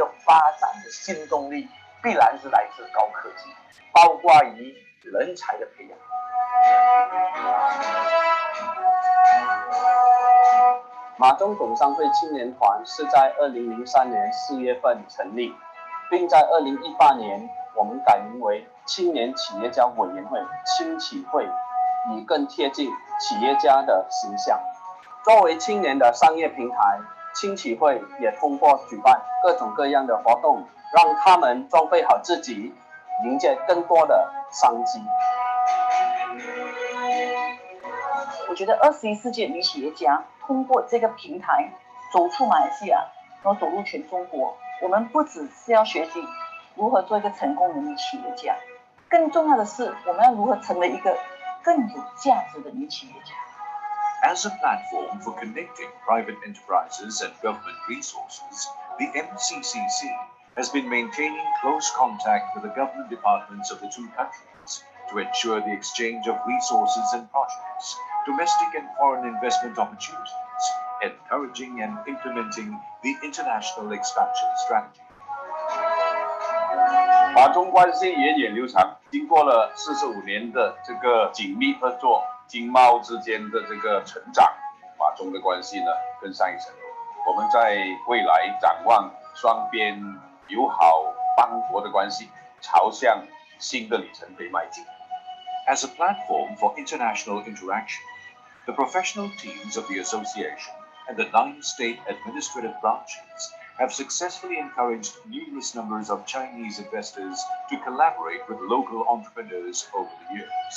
个发展的新动力必然是来自高科技，包括于人才的培养。马中总商会青年团是在2003年4月份成立，并在2018年我们改名为青年企业家委员会青企会，以更贴近企业家的形象。作为青年的商业平台，青企会也通过举办各种各样的活动，让他们装备好自己，迎接更多的商机。我觉得21世纪女企业家通过这个平台走出马来西亚，然后走入全中国。我们不只是要学习如何做一个成功的女企业家，更重要的是我们要如何成为一个更有价值的女企业家。As a platform for connecting private enterprises and government resources, the MCCC has been maintaining close contact with the government departments of the two countries to ensure the exchange of resources and projects, domestic and foreign investment opportunities, encouraging and implementing the international expansion strategy. 马中关系源远流长，经过了45年的这个紧密合作，经贸之间的这个成长，马中的关系呢更上一层楼。我们在未来展望双边友好邦国的关系，朝向新的里程碑迈进。As a platform for international interaction, the professional teams of the association and the 9 state administrative branches have successfully encouraged numerous numbers of Chinese investors to collaborate with local entrepreneurs over the years.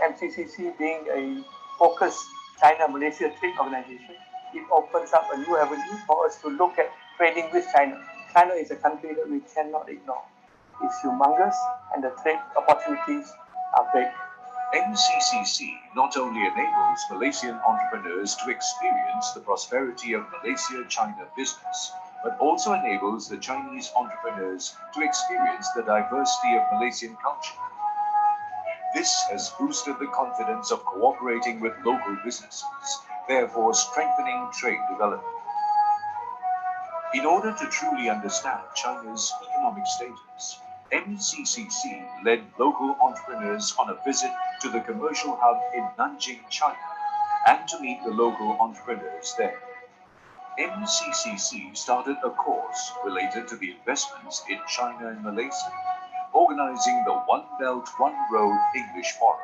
MCCC being a focused China-Malaysia trade organization, it opens up a new avenue for us to look at trading with China. China is a country that we cannot ignore. It's humongous and the trade opportunities are big. MCCC not only enables Malaysian entrepreneurs to experience the prosperity of Malaysia-China business, but also enables the Chinese entrepreneurs to experience the diversity of Malaysian culture. This has boosted the confidence of cooperating with local businesses, therefore strengthening trade development. In order to truly understand China's economic status, MCCC led local entrepreneurs on a visit to the commercial hub in Nanjing, China, and to meet the local entrepreneurs there. MCCC started a course related to the investments in China and Malaysia, organizing the One Belt, One Road English Forum.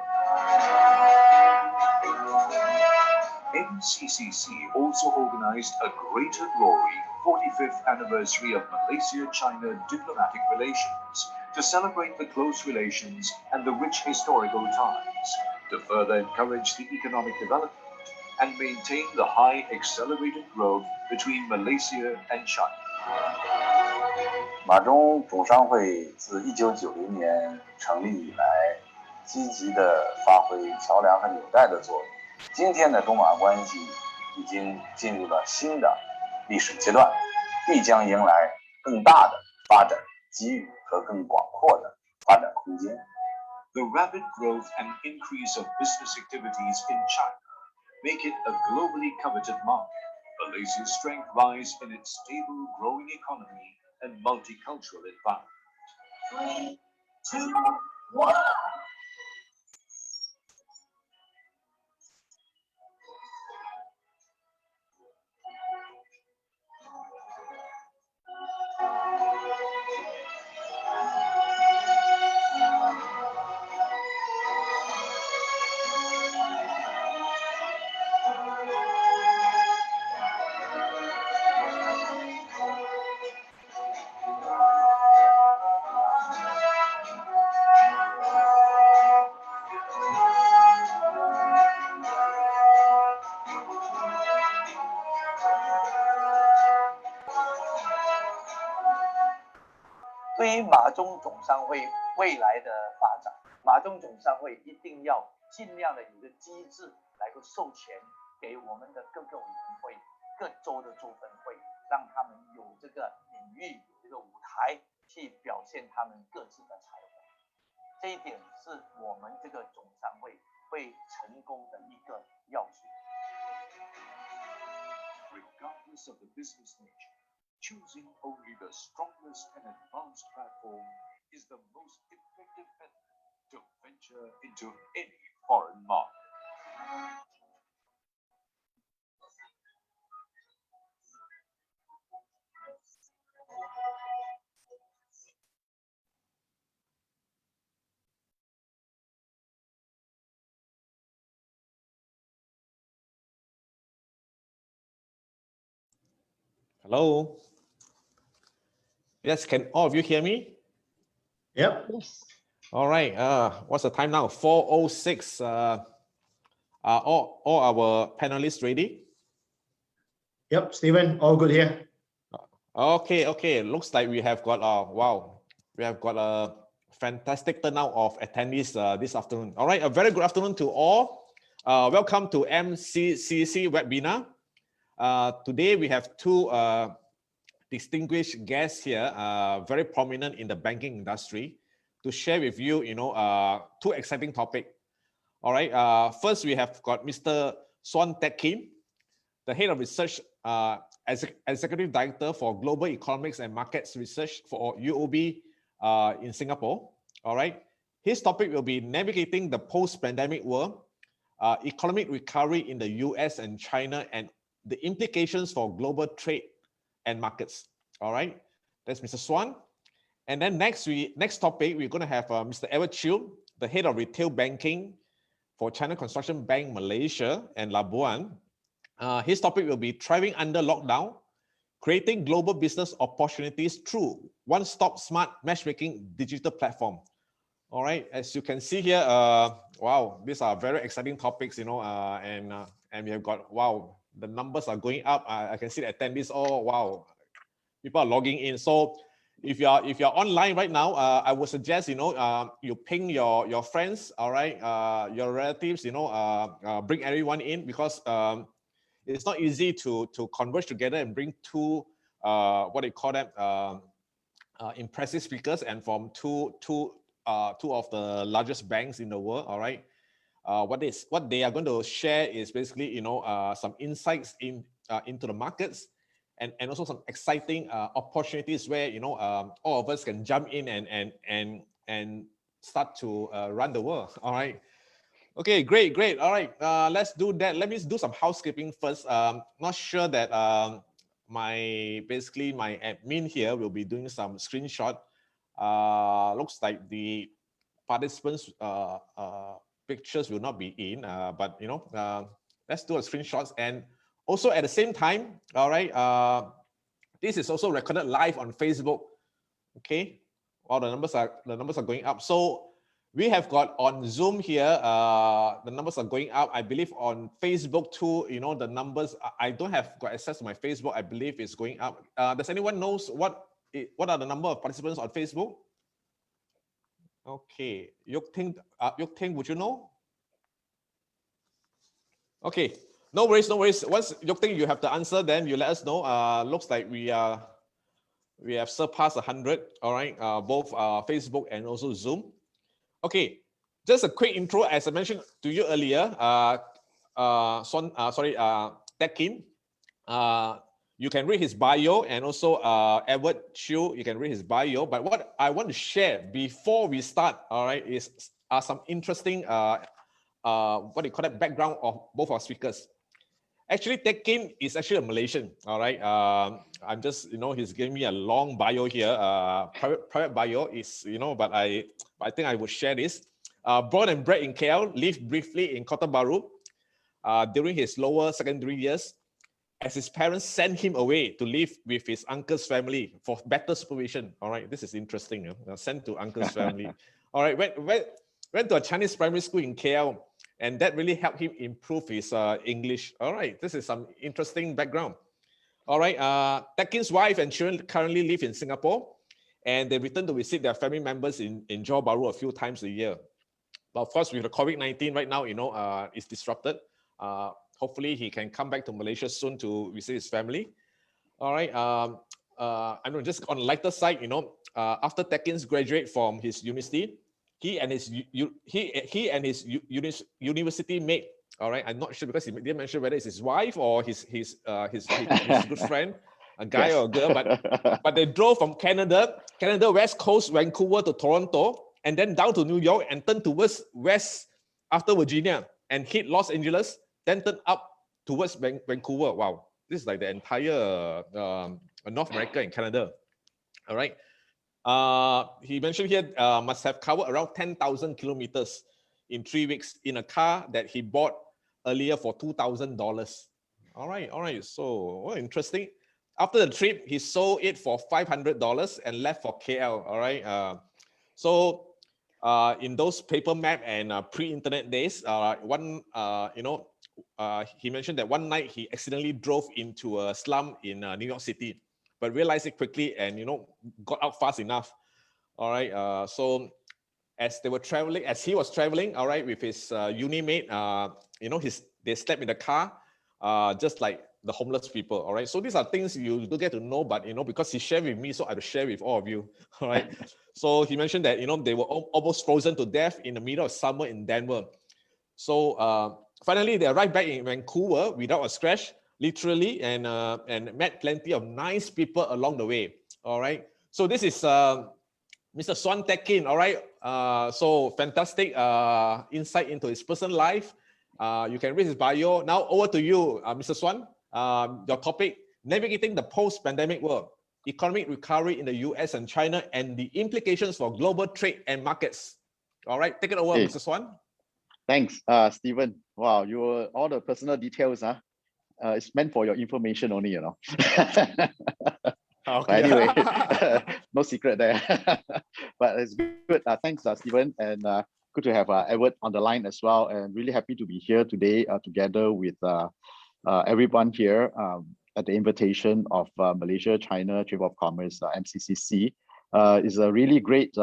MCCC also organized a Greater Glory 45th anniversary of Malaysia-China diplomatic relations to celebrate the close relations and the rich historical ties, to further encourage the economic development and maintain the high accelerated growth between Malaysia and China. 马中总商会自1990年成立以来，积极地发挥桥梁和纽带的作用。今天的中马关系已经进入了新的历史阶段，必将迎来更大的发展机遇和更广阔的发展空间。The rapid growth and increase of business activities in China make it a globally coveted market. Malaysia's strength lies in its stable, growing economy and multicultural environment. 3, 2, 1。对于马中总商会未来的发展，马中总商会一定要尽量的有个机制来够授权给我们的各个委员会、各州的州分会，让他们有这个领域、有这个舞台去表现他们各自的才华。这一点是我们这个总商会会成功的一个要素。 Regardless of the business nature, choosing only the strongest and advanced platform is the most effective method to venture into any foreign market. Hello. Yes, can all of you hear me? Yep. Yes. All right. What's the time now? 4:06. Are all our panelists ready? Yep, Stephen, all good here. Okay. Looks like we have got we have got a fantastic turnout of attendees this afternoon. All right, a very good afternoon to all. Welcome to MCCC Webinar. Today we have two distinguished guests here, very prominent in the banking industry, to share with you, two exciting topics. All right. First, we have got Mr. SUAN, the head of research, executive director for global economics and markets research for UOB in Singapore. All right. His topic will be navigating the post-pandemic world, economic recovery in the US and China, and the implications for global trade and markets. All right. That's Mr. SUAN. And then next topic, we're going to have Mr. Edward Chew, the head of retail banking for China Construction Bank Malaysia and Labuan. His topic will be thriving under lockdown, creating global business opportunities through one-stop smart matchmaking digital platform. All right, as you can see here, wow, these are very exciting topics, and we have got, wow, the numbers are going up. I can see the attendees. Oh, wow, people are logging in. So if you're online right now, I would suggest, you ping your friends, all right, your relatives, bring everyone in, because it's not easy to converge together and bring two what do you call them, impressive speakers, and from two of the largest banks in the world. All right, what they are going to share is basically some insights into the markets, and also some exciting opportunities where all of us can jump in and start to run the world. All right. Okay, great. All right, let's do that. Let me do some housekeeping first. Not sure that my admin here will be doing some screenshot. Looks like the participants pictures will not be in, but let's do a screenshots. And also at the same time, all right, this is also recorded live on Facebook. Okay, well, the numbers are going up. So we have got on Zoom here, the numbers are going up. I believe on Facebook too, the numbers, I don't have got access to my Facebook. I believe it's going up. Does anyone knows what are the number of participants on Facebook? Okay, Yuk Ting, would you know? Okay, no worries. Once Yuk Ting, you have the answer, then you let us know. Looks like we have surpassed 100. All right, both Facebook and also Zoom. Okay, just a quick intro. As I mentioned to you earlier, TECK, you can read his bio, and also Edward Chew, you can read his bio. But what I want to share before we start, all right, is some interesting what do you call that, background of both our speakers. Actually, TECK is actually a Malaysian. All right, I'm just he's giving me a long bio here. Private bio is but I think I would share this. Born and bred in KL, lived briefly in Kota Baru during his lower secondary years, as his parents sent him away to live with his uncle's family for better supervision. All right, this is interesting. Sent to uncle's family. All right, went to a Chinese primary school in KL, and that really helped him improve his English. All right, this is some interesting background. All right, TECK's wife and children currently live in Singapore, and they return to visit their family members in Johor Bahru a few times a year. But of course, with the COVID-19 right now, it's disrupted. Hopefully, he can come back to Malaysia soon to visit his family. All right. I know, just on the lighter side, after TECK graduate from his university, he and his university mate. All right. I'm not sure because he didn't mention whether it's his wife or his good friend. a guy or a girl, but they drove from Canada, West Coast, Vancouver to Toronto, and then down to New York and turned towards west after Virginia and hit Los Angeles, then turned up towards Vancouver. Wow, this is like the entire North America and Canada. All right. He mentioned here must have covered around 10,000 kilometers in 3 weeks in a car that he bought earlier for $2,000. All right. So interesting. After the trip, he sold it for $500 and left for KL. All right. In those paper map and pre-internet days, he mentioned that one night he accidentally drove into a slum in New York City, but realized it quickly and got out fast enough. All right. So as he was traveling, all right, with his uni mate, they slept in the car, just like the homeless people. All right. So these are things you do get to know, but because he shared with me, so I will share with all of you. All right. So he mentioned that they were almost frozen to death in the middle of summer in Denver. So finally, they arrived back in Vancouver without a scratch, literally, and met plenty of nice people along the way. All right. So this is Mr. SUAN Tekin. All right. So fantastic insight into his personal life. You can read his bio. Now over to you, Mr. SUAN. Your topic: navigating the post-pandemic world, economic recovery in the US and China, and the implications for global trade and markets. All right, take it over, Mr. SUAN. Thanks, Stephen. Wow, all the personal details, it's meant for your information only, Okay. Anyway, no secret there. But it's good. Thanks, Stephen, and good to have Edward on the line as well. And really happy to be here today together with everyone here at the invitation of Malaysia China Chamber of Commerce, MCCC. It's a really great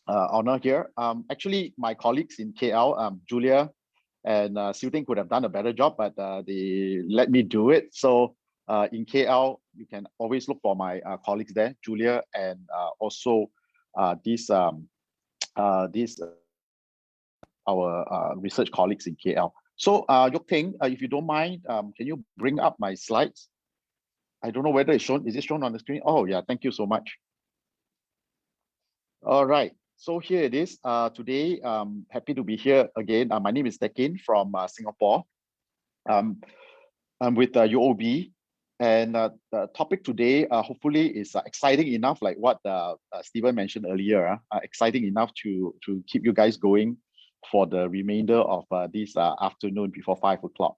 honor here. Actually, my colleagues in KL, Julia and Silting could have done a better job, but they let me do it. So in KL, you can always look for my colleagues there, Julia, and also our research colleagues in KL. So Yok Ting, if you don't mind, can you bring up my slides? I don't know whether it's shown. Is it shown on the screen? Oh yeah, thank you so much. All right, so here it is. Today, happy to be here again. My name is Tekin from Singapore. I'm with UOB, and the topic today hopefully is exciting enough, like what Stephen mentioned earlier. Exciting enough to keep you guys going for the remainder of this afternoon before 5 o'clock.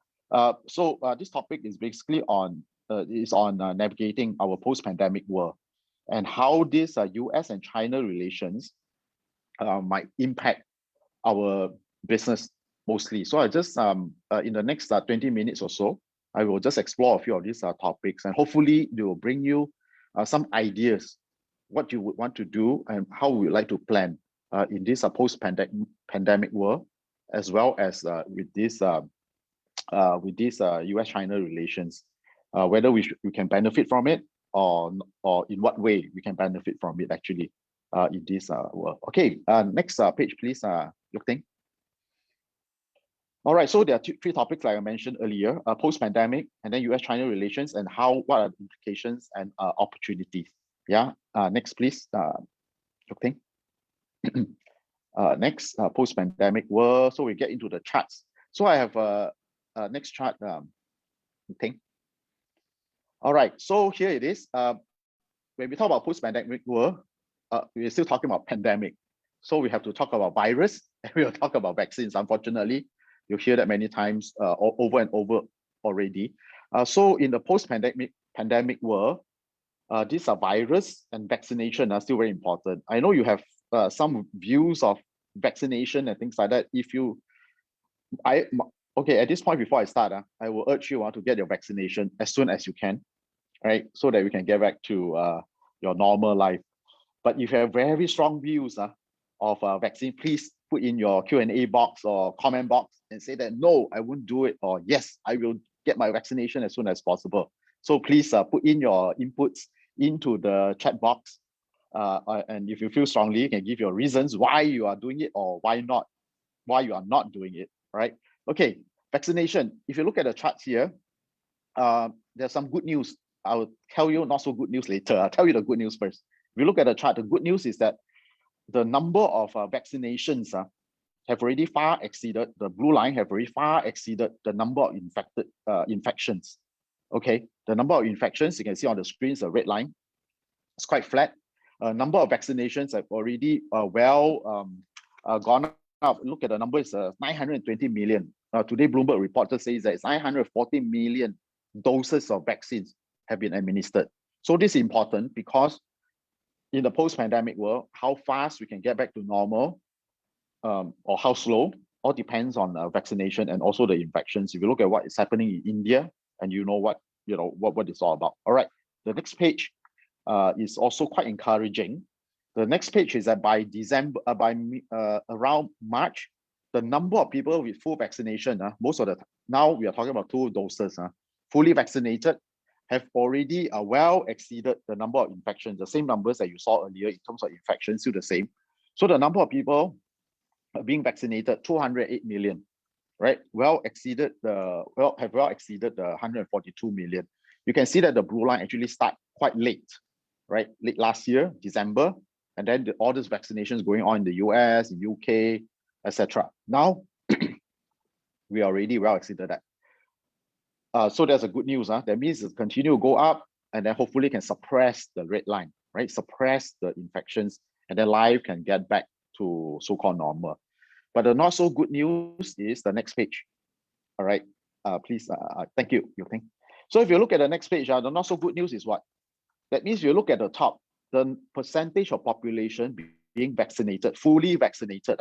So this topic is basically on navigating our post-pandemic world and how this US and China relations might impact our business mostly. So I just in the next 20 minutes or so, I will just explore a few of these topics, and hopefully they will bring you some ideas what you would want to do and how we would like to plan in this post-pandemic world, as well as with this US-China relations, whether we can benefit from it or in what way we can benefit from it actually in this world. Okay, next page, please, Yok Ting. All right, so there are three topics like I mentioned earlier: post-pandemic, and then US-China relations, and what are the implications and opportunities. Yeah, next, please, Yok Ting. Next, post-pandemic world. So we get into the charts. So I have next chart, Yok Ting. All right, so here it is. When we talk about post-pandemic world, we're still talking about pandemic. So we have to talk about virus, and we'll talk about vaccines. Unfortunately, you'll hear that many times over and over already. So in the post-pandemic world, these are virus and vaccination are still very important. I know you have some views of vaccination and things like that. Okay, at this point before I start, I will urge you to get your vaccination as soon as you can, right? So that we can get back to your normal life. But if you have very strong views of vaccine, please put in your Q&A box or comment box and say that, no, I won't do it, or yes, I will get my vaccination as soon as possible. So please put in your inputs into the chat box. And if you feel strongly, you can give your reasons why you are doing it or why you are not doing it, right? Okay, vaccination. If you look at the charts here, there's some good news I'll tell you not so good news later. I'll tell you the good news first. If you look at the chart, the good news is that the number of vaccinations have already far exceeded, the blue line have already far exceeded the number of infections. Okay, the number of infections, you can see on the screen is a red line. It's quite flat. Number of vaccinations have already gone up. Look at the number, it's 920 million. Today, Bloomberg reporter says that it's 940 million doses of vaccines have been administered. So this is important because in the post-pandemic world, how fast we can get back to normal or how slow, all depends on vaccination and also the infections. If you look at what is happening in India, and you know what it's all about. All right, the next page is also quite encouraging. The next page is that by December, around March, the number of people with full vaccination, most of the now we are talking about 2 doses, fully vaccinated, have already well exceeded the number of infections. The same numbers that you saw earlier in terms of infections, still the same. So the number of people being vaccinated, 208 million, right? Have well exceeded the 142 million. You can see that the blue line actually start quite late, right? Late last year, December, and then all these vaccinations going on in the US, in UK, etc. Now we already well exceeded that. So there's a good news. That means it continue to go up, and then hopefully can suppress the red line, right? Suppress the infections, and then life can get back to so-called normal. But the not so good news is the next page. All right, please, thank you, Yuting. So if you look at the next page, the not so good news is what? That means you look at the top, the percentage of population being vaccinated, fully vaccinated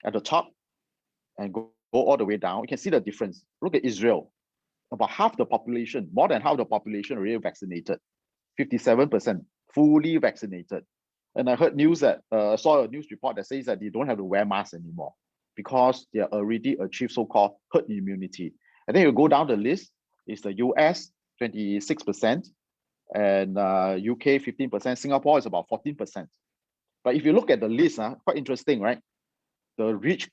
at the top, and go all the way down. You can see the difference. Look at Israel. About half the population, more than half the population already vaccinated, 57% fully vaccinated. And I heard news that, saw a news report that says that they don't have to wear masks anymore because they already achieved so-called herd immunity. And then you go down the list, is the US, 26%, and UK, 15%, Singapore is about 14%. But if you look at the list, quite interesting, right? The rich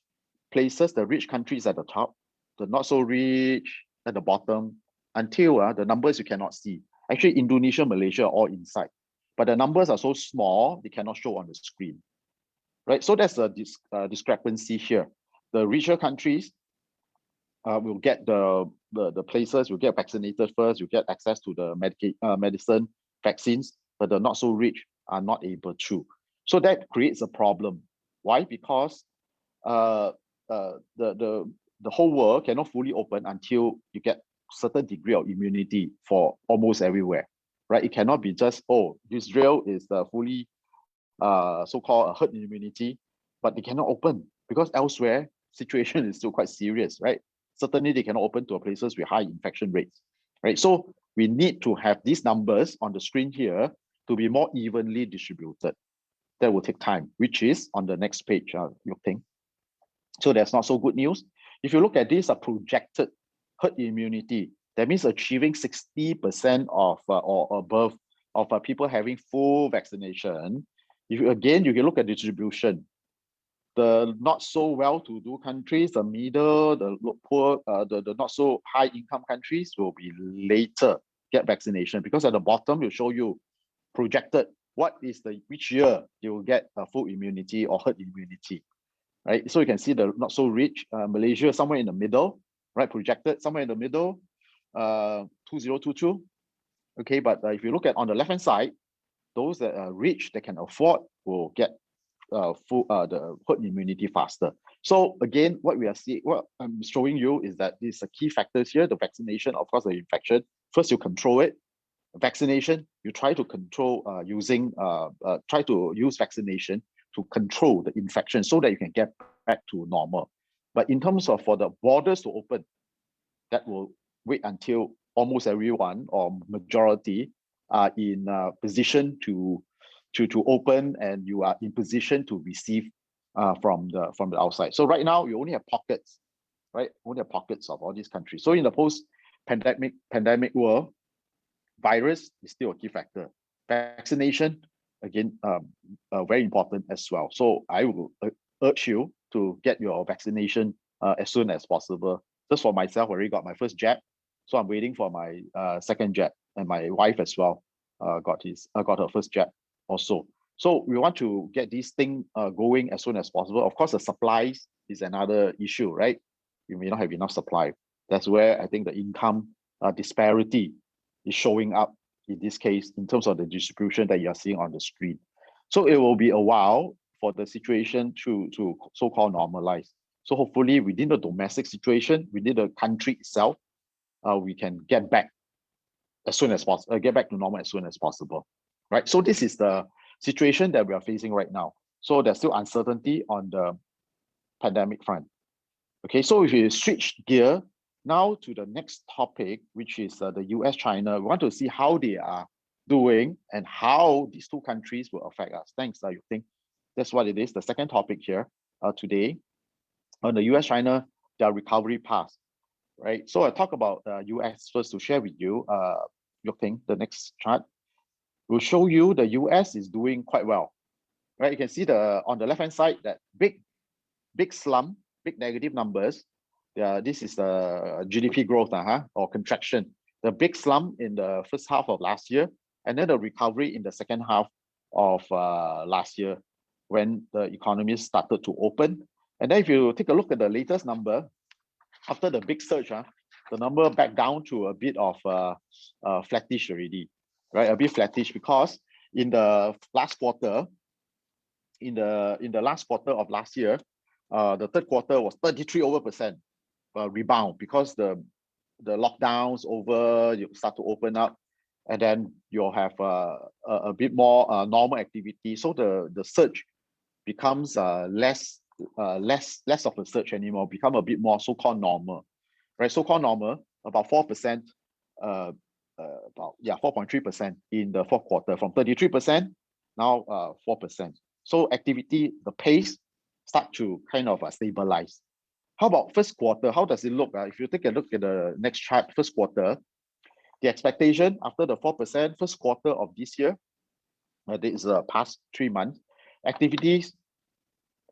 places, the rich countries at the top, the not so rich at the bottom, until the numbers you cannot see. Actually, Indonesia, Malaysia are all inside, but the numbers are so small, they cannot show on the screen, right? So that's a discrepancy here. The richer countries will get the places, will get vaccinated first, you get access to the medicine, vaccines, but the not so rich are not able to. So that creates a problem. Why? Because the whole world cannot fully open until you get certain degree of immunity for almost everywhere, right? It cannot be just, oh, Israel is fully so-called herd immunity, but they cannot open because elsewhere situation is still quite serious, right? Certainly they cannot open to places with high infection rates, right? So we need to have these numbers on the screen here to be more evenly distributed. That will take time, which is on the next page, Yuting. So that's not so good news. If you look at this projected herd immunity, that means achieving 60% of or above of people having full vaccination. If you, again, you can look at distribution. The not so well-to-do countries, the middle, the poor, the not so high-income countries will be later get vaccination, because at the bottom will show you projected what is which year you will get full immunity or herd immunity. Right, so you can see the not so rich, Malaysia somewhere in the middle, right? Projected somewhere in the middle, 2022. Okay, but if you look at on the left-hand side, those that are rich, that can afford, will get full the herd immunity faster. So again, what I'm showing you is that these are key factors here: the vaccination, of course, the infection. First, you control it. Vaccination, you try to control try to use vaccination to control the infection so that you can get back to normal. But in terms of for the borders to open, that will wait until almost everyone or majority are in position to open, and you are in position to receive from the outside. So right now you only have pockets, right? Only have pockets of all these countries. So in the post-pandemic world, virus is still a key factor. Vaccination, again, very important as well. So I will urge you to get your vaccination as soon as possible. Just for myself, I already got my first jab, so I'm waiting for my second jab. and my wife as well got her first jab also. So we want to get this thing going as soon as possible. Of course, the supplies is another issue, right? We may not have enough supply. That's where I think the income disparity is showing up in this case in terms of the distribution that you are seeing on the screen. So it will be a while for the situation to so-called normalize. So hopefully within the domestic situation, within the country itself, we can get back as soon as possible, get back to normal as soon as possible, right? So this is the situation that we are facing right now. So there's still uncertainty on the pandemic front. Okay, so if you switch gear now to the next topic, which is the US-China, we want to see how they are doing and how these two countries will affect us. Thanks, you think that's what it is. The second topic here today on the US-China, their recovery path, right? So I talk about the US first to share with you. You think the next chart will show you the US is doing quite well, right? You can see on the left-hand side that big slump, big negative numbers. This is the GDP growth or contraction. The big slump in the first half of last year, and then the recovery in the second half of last year when the economy started to open. And then if you take a look at the latest number, after the big surge, the number back down to a bit of flattish already, right? A bit flattish because in the last quarter, in the last quarter of last year, the third quarter was 33% rebound because the lockdowns over, you start to open up, and then you'll have a bit more normal activity. So the surge becomes less of a surge anymore, become a bit more so-called normal, right? So-called normal, about 4%, about 4.3% in the fourth quarter, from 33% now 4%. So activity, the pace start to kind of stabilize. How about first quarter? How does it look? If you take a look at the next chart, first quarter, the expectation after the 4% first quarter of this year, this is the past 3 months, activities,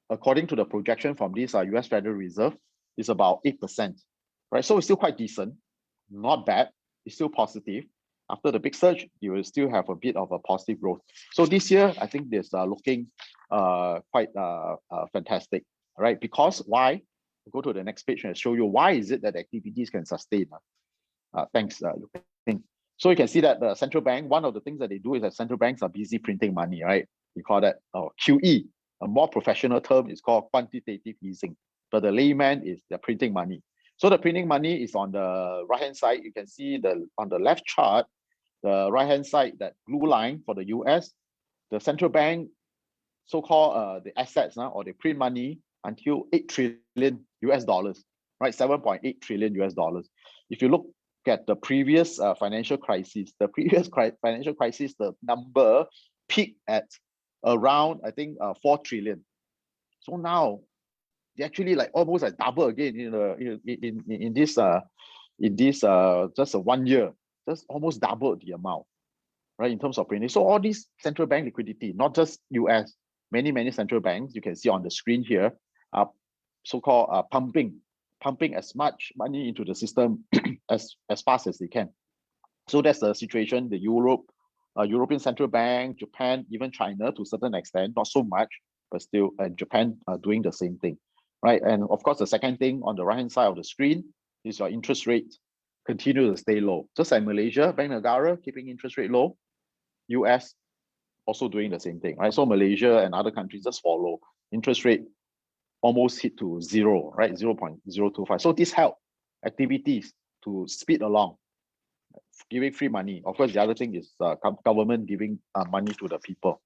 according to the projection from this US Federal Reserve, is about 8%, right? So it's still quite decent, not bad, it's still positive. After the big surge, you will still have a bit of a positive growth. So this year, I think this looking quite fantastic, right? Because why? Go to the next page and show you why is it that activities can sustain. Thanks, So you can see that the central bank, one of the things that they do is that central banks are busy printing money, right? We call that QE. A more professional term is called quantitative easing. But the layman is they're printing money. So the printing money is on the right-hand side. You can see on the left chart, the right-hand side, that blue line for the US, the central bank, so-called the assets or they print money until $8 trillion, right? $7.8 trillion. If you look at the previous financial crisis, the number peaked at around, I think, 4 trillion. So now they actually like almost like double again in this just 1 year, just almost double the amount, right? In terms of printing. So all these central bank liquidity, not just US, many central banks, you can see on the screen here, are so-called pumping as much money into the system as fast as they can. So that's the situation. The European Central Bank, Japan, even China to a certain extent, not so much, but still, and Japan are doing the same thing, right? And of course, the second thing on the right-hand side of the screen is your interest rate continue to stay low. Just like Malaysia, Bank Negara keeping interest rate low, US also doing the same thing, right? So Malaysia and other countries just follow. Interest rate almost hit to zero, right? 0.025. So this help activities to speed along, giving free money. Of course, the other thing is government giving money to the people,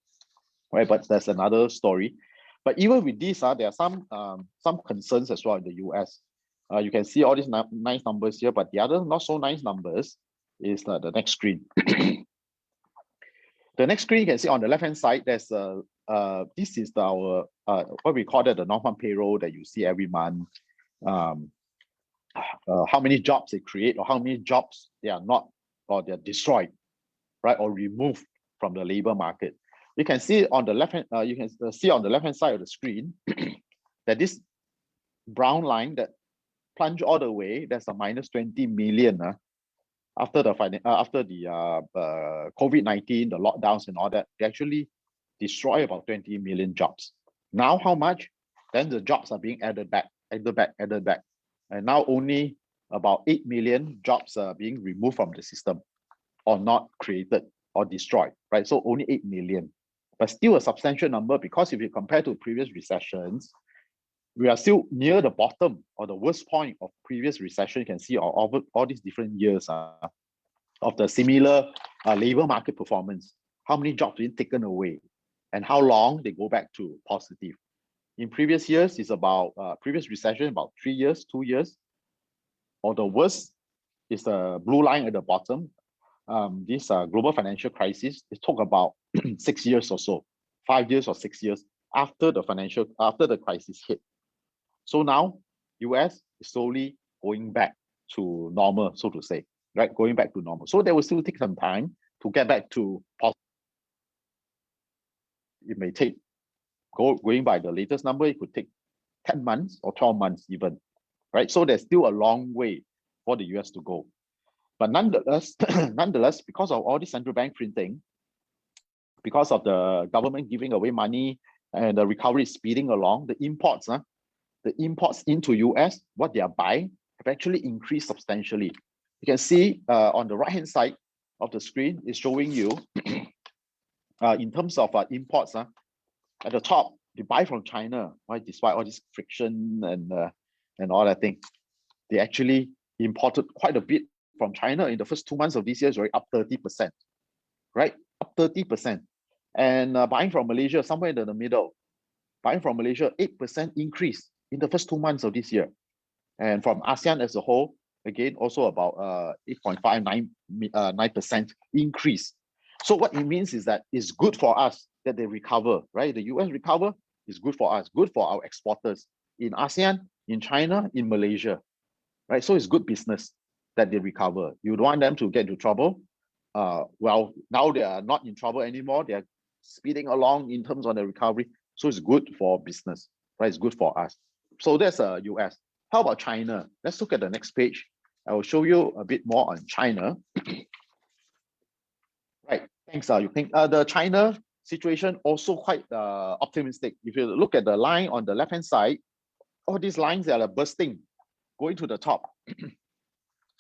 right? But that's another story. But even with this, there are some concerns as well in the US. You can see all these nice numbers here, but the other not so nice numbers is the next screen. The next screen you can see on the left-hand side, there's this is our what we call it, the non-farm payroll that you see every month. How many jobs they create or how many jobs they are not, or they're destroyed, right, or removed from the labor market. You can see on the left-hand, you can see on the left-hand side of the screen that this brown line that plunge all the way, that's a minus 20 million after the COVID-19, the lockdowns and all that, they actually destroy about 20 million jobs. Now how much? Then the jobs are being added back. And now only about 8 million jobs are being removed from the system or not created or destroyed, right? So only 8 million, but still a substantial number, because if you compare to previous recessions, we are still near the bottom or the worst point of previous recession. You can see all these different years of the similar labor market performance, how many jobs being taken away and how long they go back to positive. In previous years, it's about previous recession, about 3 years, 2 years, or the worst is the blue line at the bottom. This global financial crisis, it took about 6 years or so, 5 years or 6 years after the crisis hit. So now US is slowly going back to normal, so to say, right? Going back to normal. So they will still take some time to get back to positive. It may take, going by the latest number, it could take 10 months or 12 months even, right? So there's still a long way for the US to go. But nonetheless, because of all this central bank printing, because of the government giving away money and the recovery is speeding along, the imports into US, what they are buying, have actually increased substantially. You can see on the right-hand side of the screen is showing you in terms of imports, at the top, they buy from China, right? Despite all this friction and all that thing, they actually imported quite a bit from China in the first 2 months of this year, is right up 30%, right? Up 30%. And buying from Malaysia, somewhere in the middle, buying from Malaysia, 8% increase in the first 2 months of this year. And from ASEAN as a whole, again, also about 8.59% increase. So what it means is that it's good for us that they recover, right? The US recover is good for us, good for our exporters in ASEAN, in China, in Malaysia, right? So it's good business that they recover. You don't want them to get into trouble. Well, now they are not in trouble anymore. They are speeding along in terms of the recovery. So it's good for business, right? It's good for us. So that's US. How about China? Let's look at the next page. I will show you a bit more on China. Right, thanks, you think. The China situation also quite optimistic. If you look at the line on the left-hand side, all these lines that are bursting, going to the top.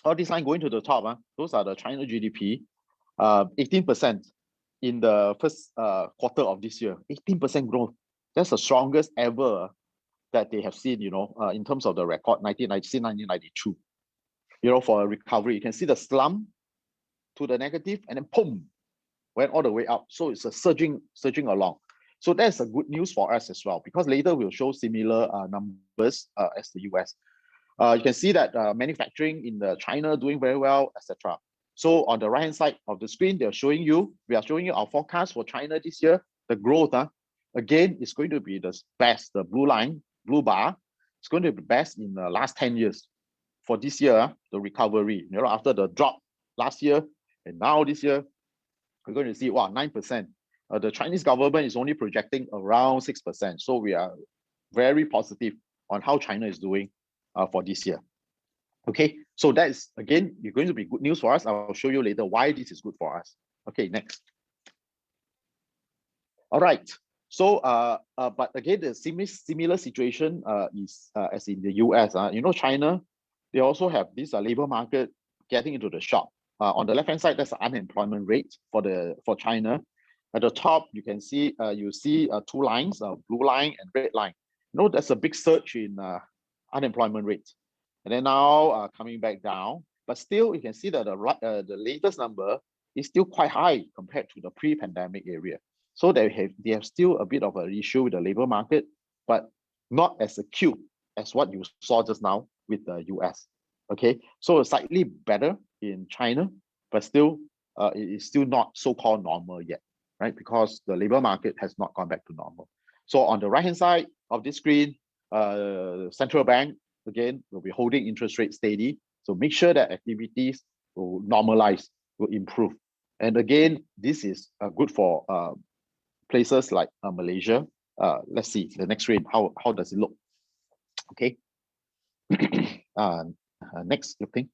All these lines going to the top, those are the China GDP, 18% in the first quarter of this year, 18% growth. That's the strongest ever that they have seen, in terms of the record, 1992, for a recovery. You can see the slump to the negative and then boom, went all the way up. So it's a surging along. So that's a good news for us as well, because later we'll show similar numbers as the US. You can see that manufacturing in China doing very well, etc. So on the right-hand side of the screen, we are showing you our forecast for China this year. The growth, again, is going to be the best. The blue line, blue bar, it's going to be best in the last 10 years. For this year, the recovery, after the drop last year, and now this year, we're going to see, 9%. The Chinese government is only projecting around 6%. So we are very positive on how China is doing for this year. Okay, so that is, again, going to be good news for us. I'll show you later why this is good for us. Okay, next. All right. So, but again, the similar situation is as in the US. China, they also have this labor market getting into the shop. On the left-hand side, that's the unemployment rate for China. At the top, you can see two lines, blue line and red line. There's a big surge in unemployment rate, and then now coming back down. But still, you can see that the latest number is still quite high compared to the pre-pandemic area. So they have still a bit of an issue with the labor market, but not as acute as what you saw just now with the US. Okay, so slightly better in China, but still it is still not so-called normal yet, right? Because the labor market has not gone back to normal. So on the right-hand side of this screen, central bank, again, will be holding interest rates steady. So make sure that activities will normalize, will improve. And again, this is good for places like Malaysia. Let's see the next screen. How does it look? Okay. Next thing.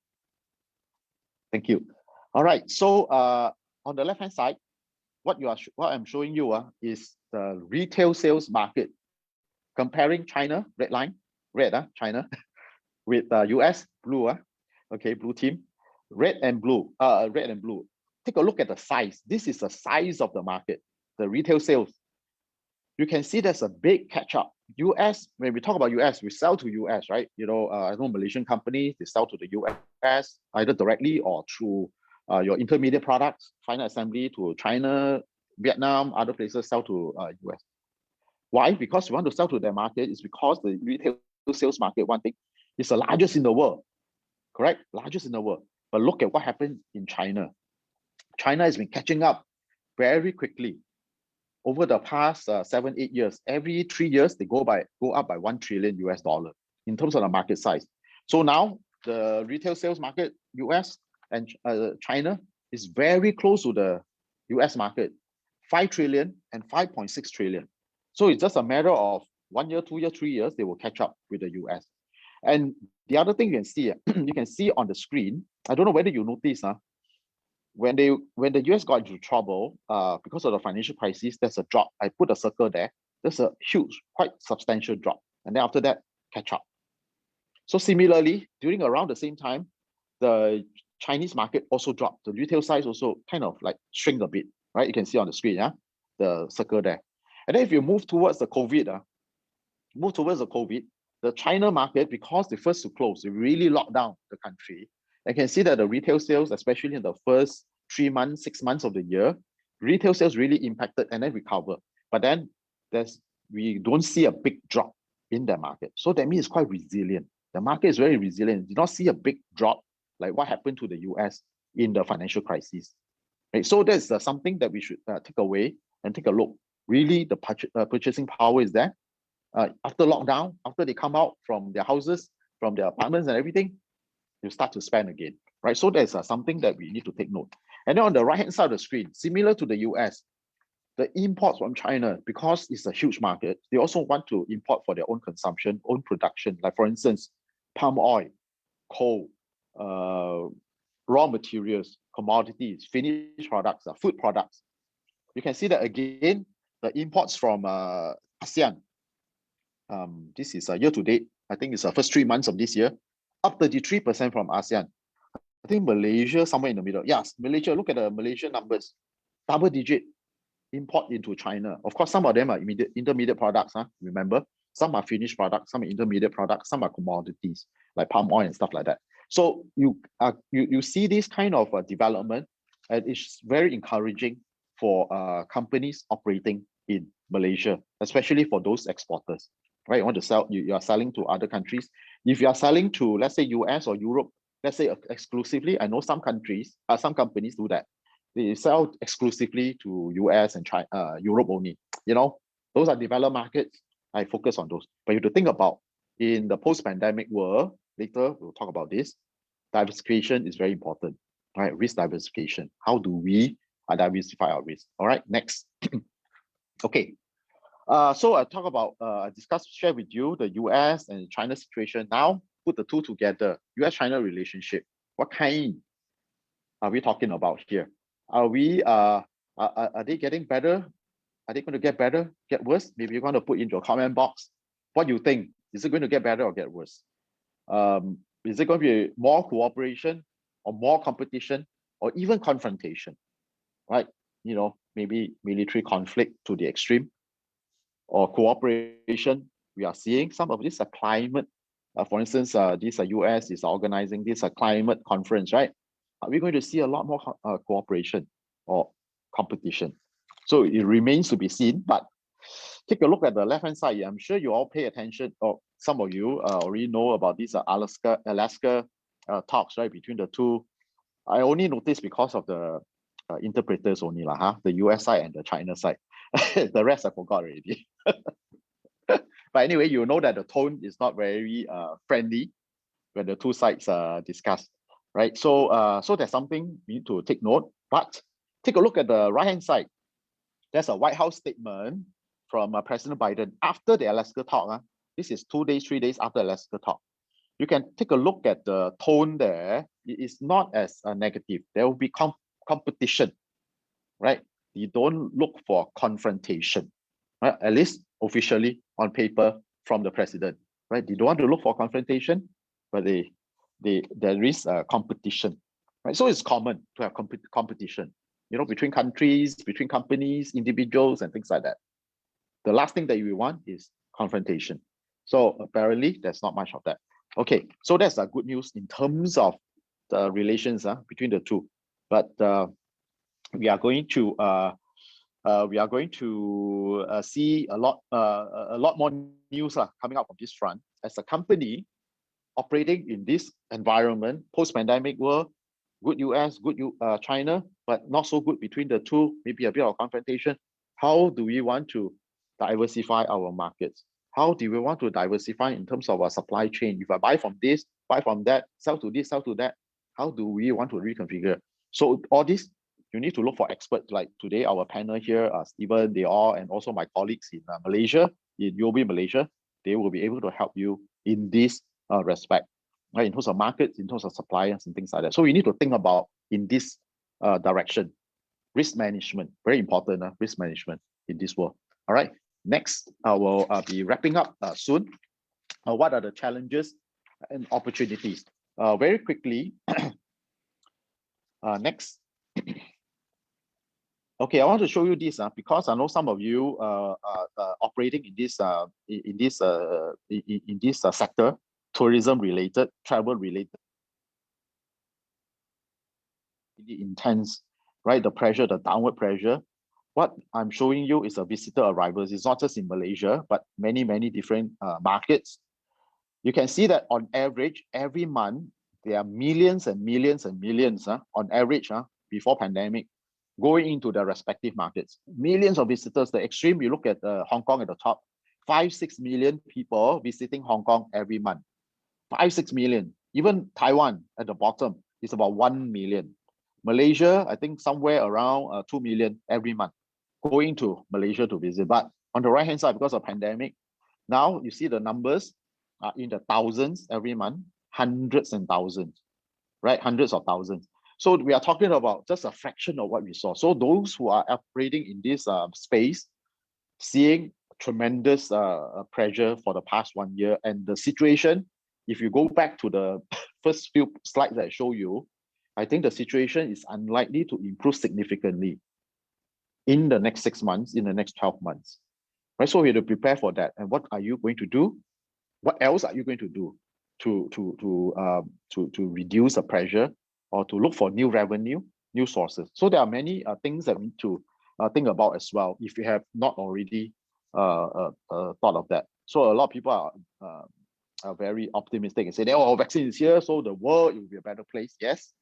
Thank you. All right. So on the left-hand side, what I'm showing you is the retail sales market, comparing China, red line, China, with US, blue, okay, blue team, red and blue. Take a look at the size. This is the size of the market, the retail sales. You can see there's a big catch-up. US, when we talk about US, we sell to US, right? You know, I know Malaysian companies, they sell to the US either directly or through your intermediate products, final assembly to China, Vietnam, other places sell to US. Why? Because we want to sell to their market is because the retail sales market, one thing, is the largest in the world, correct? Largest in the world. But look at what happened in China. China has been catching up very quickly. Over the past 7-8 years, every 3 years, they go up by $1 trillion in terms of the market size. So now the retail sales market, US and China, is very close to the US market, 5 trillion and 5.6 trillion. So it's just a matter of 1 year, 2 years, 3 years, they will catch up with the US. And the other thing you can see on the screen, I don't know whether you notice, when the US got into trouble because of the financial crisis, there's a drop. I put a circle there. There's a huge, quite substantial drop. And then after that, catch up. So similarly, during around the same time, the Chinese market also dropped. The retail size also kind of like shrink a bit, right? You can see on the screen, the circle there. And then if you move towards the COVID, the China market, because they first to close, they really locked down the country. I can see that the retail sales, especially in the first 3 months, 6 months of the year, retail sales really impacted and then recover. But then we don't see a big drop in the market. So that means it's quite resilient. The market is very resilient. You do not see a big drop like what happened to the US in the financial crisis. Right? So that's something that we should take away and take a look. Really, the purchasing power is there. After lockdown, after they come out from their houses, from their apartments and everything, you start to spend again, right? So there's something that we need to take note. And then on the right-hand side of the screen, similar to the US, the imports from China, because it's a huge market, they also want to import for their own consumption, own production. Like for instance, palm oil, coal, raw materials, commodities, finished products, food products. You can see that again, the imports from ASEAN, this is year to date, I think it's the first 3 months of this year, up 33% from ASEAN. I think Malaysia somewhere in the middle. Yes, Malaysia, look at the Malaysian numbers, double digit import into China. Of course, some of them are intermediate products, remember? Some are finished products, some are intermediate products, some are commodities, like palm oil and stuff like that. So you see this kind of development, and it's very encouraging for companies operating in Malaysia, especially for those exporters, right? You want to sell, you are selling to other countries. If you are selling to, let's say, US or Europe, let's say exclusively, I know some countries, some companies do that. They sell exclusively to US and China, Europe only. You know, those are developed markets. I focus on those. But you have to think about in the post-pandemic world, later we'll talk about this, diversification is very important, right? Risk diversification. How do we diversify our risk? All right, next. Okay. So I talk about, share with you the US and China situation. Now, put the two together, US-China relationship. What kind are we talking about here? Are they getting better? Are they going to get better, get worse? Maybe you're going to put into a comment box. What do you think? Is it going to get better or get worse? Is it going to be more cooperation or more competition or even confrontation, right? You know, maybe military conflict to the extreme or cooperation. We are seeing some of this climate. For instance, this US is organizing this climate conference, right? Are we going to see a lot more cooperation or competition? So it remains to be seen, but take a look at the left-hand side. I'm sure you all pay attention, or some of you already know about these Alaska talks, right, between the two. I only noticed because of the interpreters only, the US side and the China side. The rest I forgot already. But anyway, you know that the tone is not very friendly when the two sides discuss, right? So, so there's something we need to take note. But take a look at the right-hand side. There's a White House statement from President Biden after the Alaska talk. This is 2 days, 3 days after Alaska talk. you can take a look at the tone there. It is not as negative. There will be competition, right? You don't look for confrontation, right? At least officially on paper from the president, right? They don't want to look for confrontation, but there is competition, right? So it's common to have competition, you know, between countries, between companies, individuals, and things like that. The last thing that you want is confrontation. So apparently there's not much of that. Okay, so that's good news in terms of the relations between the two. But we are going to see a lot more news coming out from this front as a company operating in this environment, post-pandemic world, good US, good China, but not so good between the two, maybe a bit of confrontation. How do we want to diversify our markets? How do we want to diversify in terms of our supply chain? If I buy from this, buy from that, sell to this, sell to that, how do we want to reconfigure? So all this, you need to look for experts like today, our panel here, Stephen, they all, and also my colleagues in Malaysia, in UOB Malaysia, they will be able to help you in this respect, right? In terms of markets, in terms of suppliers and things like that. So we need to think about in this direction. Risk management, very important, risk management in this world. All right, next, I will be wrapping up soon. What are the challenges and opportunities? Very quickly, next. Okay, I want to show you this because I know some of you are operating in this sector, tourism related, travel related. Really intense, right? The pressure, the downward pressure. What I'm showing you is a visitor arrivals. It's not just in Malaysia, but many different markets. You can see that on average, every month, there are millions and millions and millions on average before pandemic going into the respective markets. Millions of visitors. The extreme, you look at Hong Kong at the top, 5-6 million people visiting Hong Kong every month. 5-6 million. Even Taiwan at the bottom is about 1 million. Malaysia, I think somewhere around 2 million every month going to Malaysia to visit. But on the right hand side, because of pandemic, now you see the numbers are in the thousands every month, hundreds and thousands, right? Hundreds of thousands. So we are talking about just a fraction of what we saw. So those who are operating in this space, seeing tremendous pressure for the past 1 year, and the situation, if you go back to the first few slides that I show you, I think the situation is unlikely to improve significantly in the next 6 months, in the next 12 months, right? So we have to prepare for that. And what are you going to do? What else are you going to do to reduce the pressure or to look for new revenue, new sources? So there are many things that we need to think about as well, if you have not already thought of that. So a lot of people are very optimistic and say, oh, vaccine is here, so the world will be a better place. Yes,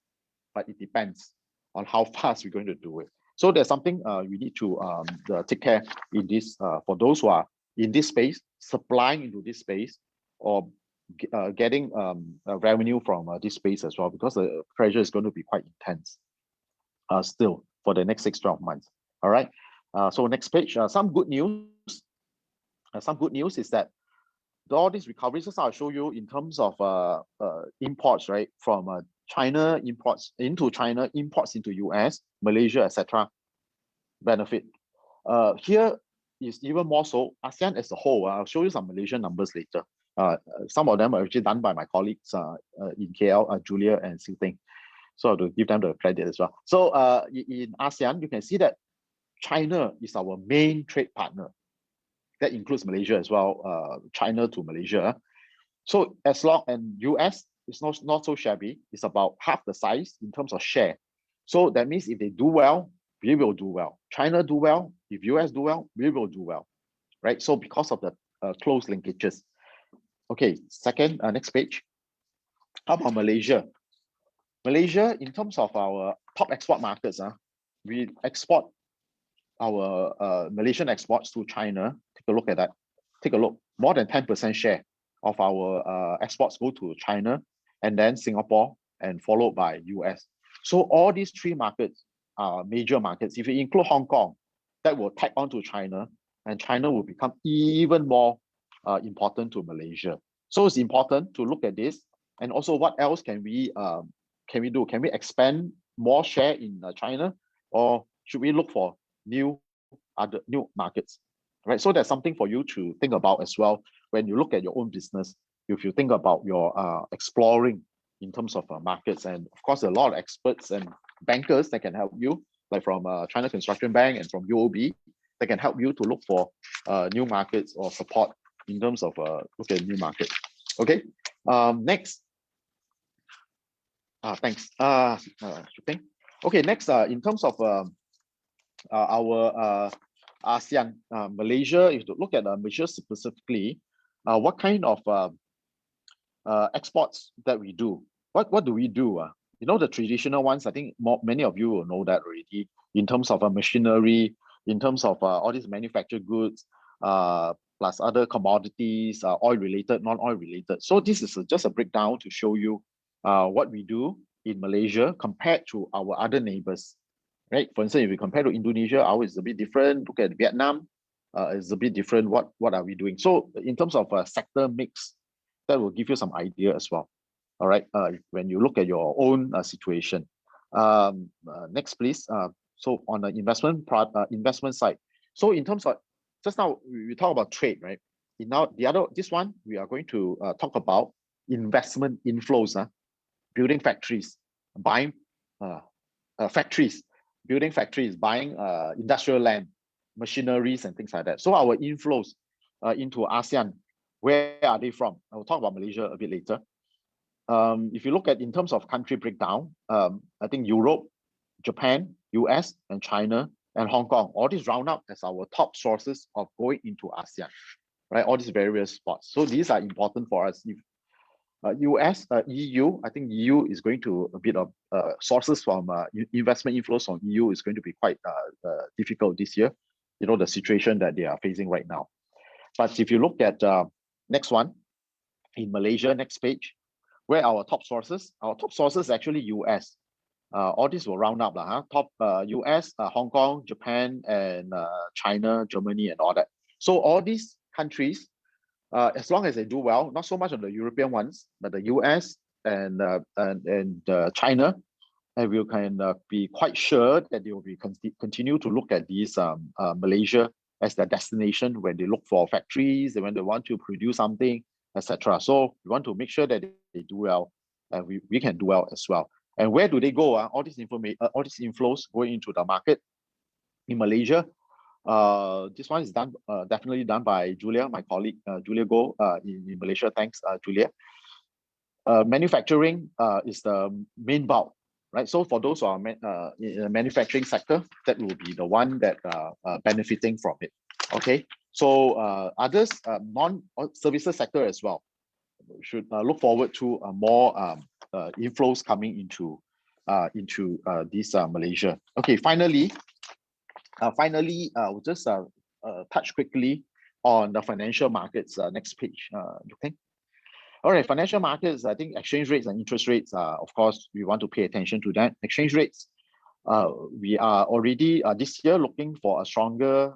but it depends on how fast we're going to do it. So there's something we need to take care in this for those who are in this space, supplying into this space, or getting revenue from this space as well, because the pressure is going to be quite intense still for the next 6-12 months. All right. So next page, some good news. Some good news is that all these recoveries, as I'll show you in terms of imports, right, from China, imports into China, imports into US, Malaysia, etc. benefit. Here is even more so ASEAN as a whole. I'll show you some Malaysian numbers later. Some of them are actually done by my colleagues in KL, Julia and Silting. So to give them the credit as well. So in ASEAN, you can see that China is our main trade partner. That includes Malaysia as well, China to Malaysia. So as long, and US is not so shabby, it's about half the size in terms of share. So that means if they do well, we will do well. China do well, if US do well, we will do well, right? So because of the close linkages. Okay, second, next page. How about Malaysia? Malaysia, in terms of our top export markets, we export our Malaysian exports to China. Take a look at that. Take a look. More than 10% share of our exports go to China, and then Singapore, and followed by US. So all these three markets are major markets. If you include Hong Kong, that will tag on to China, and China will become even more important to Malaysia. So it's important to look at this And also, what else can we do? Can we expand more share in China, or should we look for new markets? Right. So that's something for you to think about as well when you look at your own business. If you think about your exploring in terms of markets, and of course, there are a lot of experts and bankers that can help you, like from China Construction Bank and from UOB, that can help you to look for new markets or support in terms of look at new markets. Okay. Next. Thanks. Okay. Next, in terms of our ASEAN, Malaysia, if you look at Malaysia specifically, what kind of exports that we do? What do we do? You know, the traditional ones, I think many of you will know that already, in terms of machinery, in terms of all these manufactured goods, plus other commodities, oil related, non-oil related. So this is just a breakdown to show you what we do in Malaysia compared to our other neighbors. Right? For instance, if we compare to Indonesia, ours is a bit different. Look at Vietnam, it's a bit different. What are we doing? So in terms of sector mix, that will give you some idea as well. All right, when you look at your own situation. Next, please. So on the investment side. So in terms of, just now we talk about trade, right? Now this one we are going to talk about investment inflows, building factories, buying factories, building factories, buying industrial land, machineries and things like that. So our inflows into ASEAN, where are they from? I will talk about Malaysia a bit later. If you look at in terms of country breakdown, I think Europe, Japan, US, and China, and Hong Kong, all these round up as our top sources of going into ASEAN, right? All these various spots. So these are important for us. If, US, EU, I think EU is going to a bit of sources from investment inflows from EU is going to be quite difficult this year. You know, the situation that they are facing right now. But if you look at next one, in Malaysia, next page, where our top sources actually US. All these will round up, top US, Hong Kong, Japan, and China, Germany, and all that. So all these countries, as long as they do well, not so much on the European ones, but the US and China, and we can be quite sure that they will be continue to look at these Malaysia as their destination when they look for factories, when they want to produce something, etc. So we want to make sure that they do well, and we can do well as well. And where do they go? All these inflows going into the market in Malaysia. This one is done definitely done by Julia, my colleague, Julia Goh in Malaysia. Thanks, Julia. Manufacturing is the main bulk, right? So for those who are in the manufacturing sector, that will be the one that benefiting from it. Okay. So others, non-services sector as well, should look forward to more inflows coming into this Malaysia. Okay. Finally, we'll just touch quickly on the financial markets. Next page. Okay. All right, financial markets, I think exchange rates and interest rates, of course, we want to pay attention to that. Exchange rates, we are already this year looking for a stronger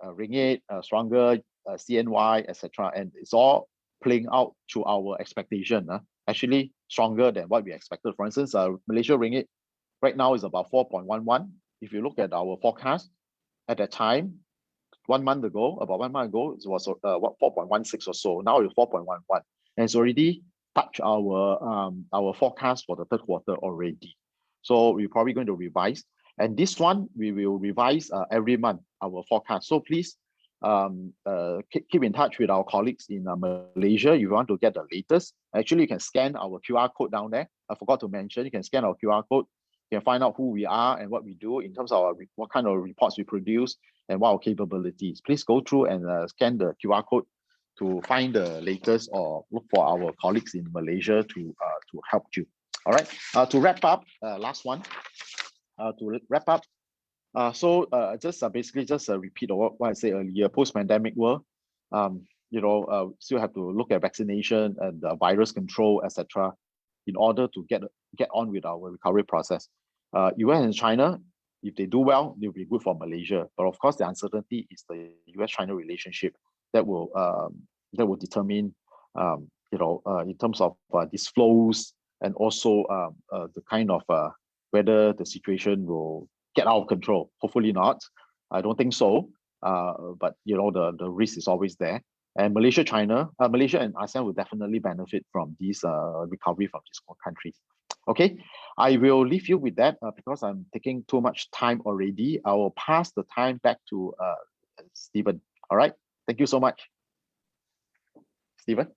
ringgit, a stronger CNY, etc. And it's all playing out to our expectation. Actually, stronger than what we expected. For instance, Malaysia ringgit right now is about 4.11. If you look at our forecast at that time, about 1 month ago, it was 4.16 or so. Now it's 4.11. And it's already touched our forecast for the third quarter already. So we're probably going to revise. And this one, we will revise every month, our forecast. So please keep in touch with our colleagues in Malaysia. If you want to get the latest, actually you can scan our QR code down there. I forgot to mention, you can scan our QR code. You can find out who we are and what we do in terms of what kind of reports we produce and what our capabilities. Please go through and scan the QR code to find the latest or look for our colleagues in Malaysia to help you. All right. To wrap up, last one. To wrap up, basically a repeat of what I said earlier. Post-pandemic world, still have to look at vaccination and virus control, etc., in order to get on with our recovery process. US and China, if they do well, they'll be good for Malaysia. But of course, the uncertainty is the US-China relationship that will determine in terms of these flows, and also the kind of whether the situation will get out of control. Hopefully not. I don't think so. But the risk is always there. And Malaysia and ASEAN will definitely benefit from this recovery from these countries. Okay, I will leave you with that because I'm taking too much time already. I will pass the time back to Stephen. All right, thank you so much. Stephen.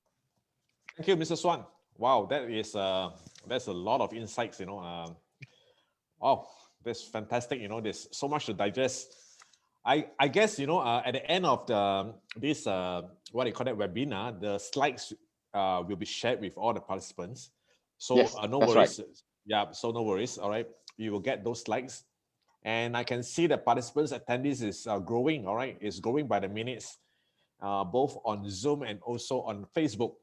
Thank you, Mr. SUAN. Wow, that's a lot of insights. Wow, that's fantastic. There's so much to digest. I guess at the end of this what do you call that webinar, the slides will be shared with all the participants. So yes, no that's worries. Right. Yeah, so no worries. All right, you will get those slides, and I can see the participants attendees is growing. All right, it's growing by the minutes, both on Zoom and also on Facebook.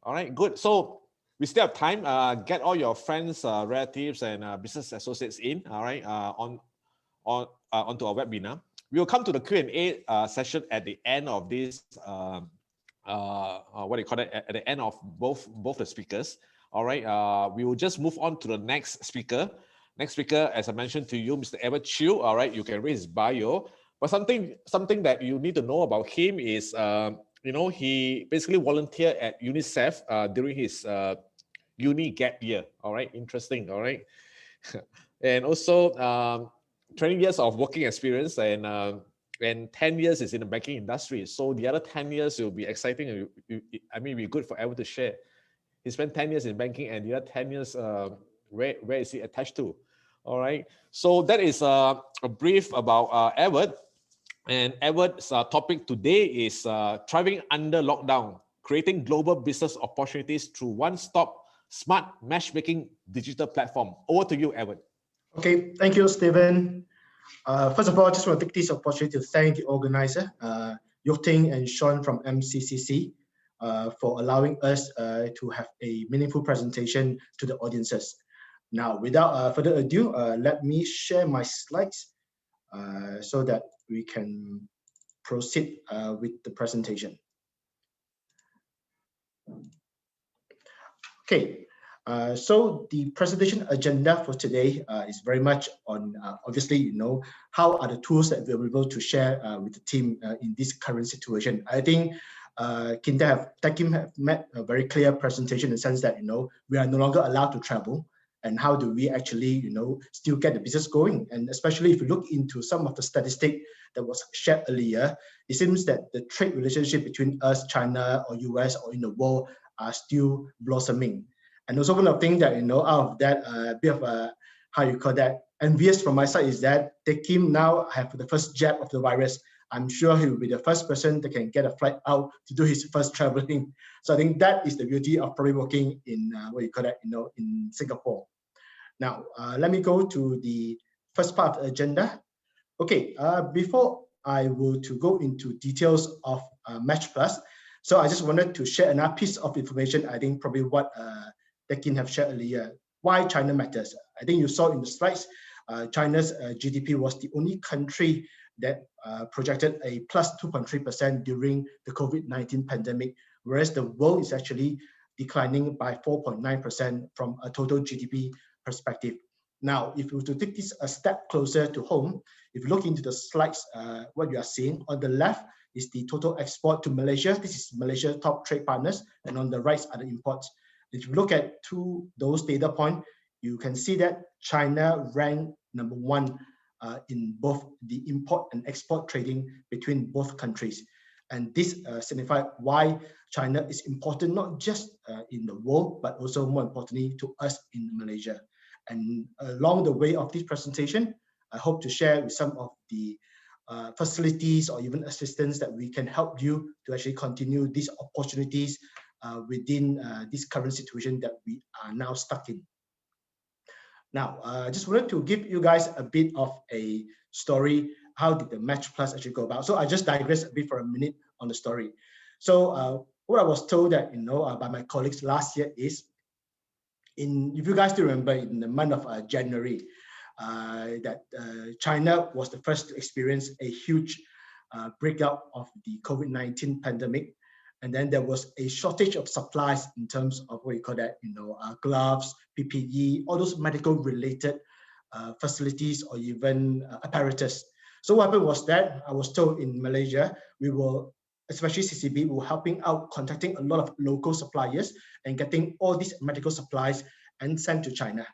All right, good. So we still have time. Get all your friends, relatives, and business associates in. All right, onto our webinar. We will come to the Q&A session at the end of this. What do you call it? At the end of both the speakers. All right. We will just move on to the next speaker. Next speaker, as I mentioned to you, Mr. Edward Chew. All right, you can read his bio. But something that you need to know about him is, he basically volunteered at UNICEF during his uni gap year. All right, interesting. All right, and also 20 years of working experience and 10 years is in the banking industry. So the other 10 years will be exciting. I mean, it'll be good for Edward to share. He spent 10 years in banking, and the other 10 years, where is he attached to? All right. So that is a brief about Edward. And Edward's topic today is thriving under lockdown, creating global business opportunities through one-stop smart matchmaking digital platform. Over to you, Edward. Okay, thank you, Stephen. First of all, I just want to take this opportunity to thank the organizer, Yoting and Sean from MCCC, for allowing us to have a meaningful presentation to the audiences. Now, without further ado, let me share my slides so that we can proceed with the presentation. Okay, so the presentation agenda for today is very much on, obviously, how are the tools that we're able to share with the team in this current situation. I think TECK team have met a very clear presentation in the sense that, we are no longer allowed to travel, and how do we actually, still get the business going. And especially if you look into some of the statistics that was shared earlier, it seems that the trade relationship between us, China, or US, or in the world are still blossoming. And also one of the things that, out of that, bit of a, how you call that, envious from my side is that TECK team now have the first jab of the virus. I'm sure he will be the first person that can get a flight out to do his first traveling. So I think that is the beauty of probably working in, in Singapore. Now, let me go to the first part of the agenda. Okay, before I will to go into details of Match Plus, so I just wanted to share another piece of information. I think probably what Tekin have shared earlier, why China matters. I think you saw in the slides, China's GDP was the only country that projected a plus 2.3% during the COVID-19 pandemic, whereas the world is actually declining by 4.9% from a total GDP perspective. Now, if you were to take this a step closer to home, if you look into the slides, what you are seeing on the left is the total export to Malaysia. This is Malaysia's top trade partners, and on the right are the imports. If you look at those data points, you can see that China ranked #1 in both the import and export trading between both countries. And this signifies why China is important, not just in the world, but also more importantly to us in Malaysia. And along the way of this presentation, I hope to share with some of the facilities or even assistance that we can help you to actually continue these opportunities within this current situation that we are now stuck in. Now, I just wanted to give you guys a bit of a story. How did the Match Plus actually go about? So I just digress a bit for a minute on the story. So what I was told that, by my colleagues last year is, if you guys still remember, in the month of January, that China was the first to experience a huge breakout of the COVID-19 pandemic. And then there was a shortage of supplies in terms of what you call that, gloves, PPE, all those medical related facilities or even apparatus. So what happened was that I was told in Malaysia, we were, especially CCB, we were helping out, contacting a lot of local suppliers and getting all these medical supplies and sent to China.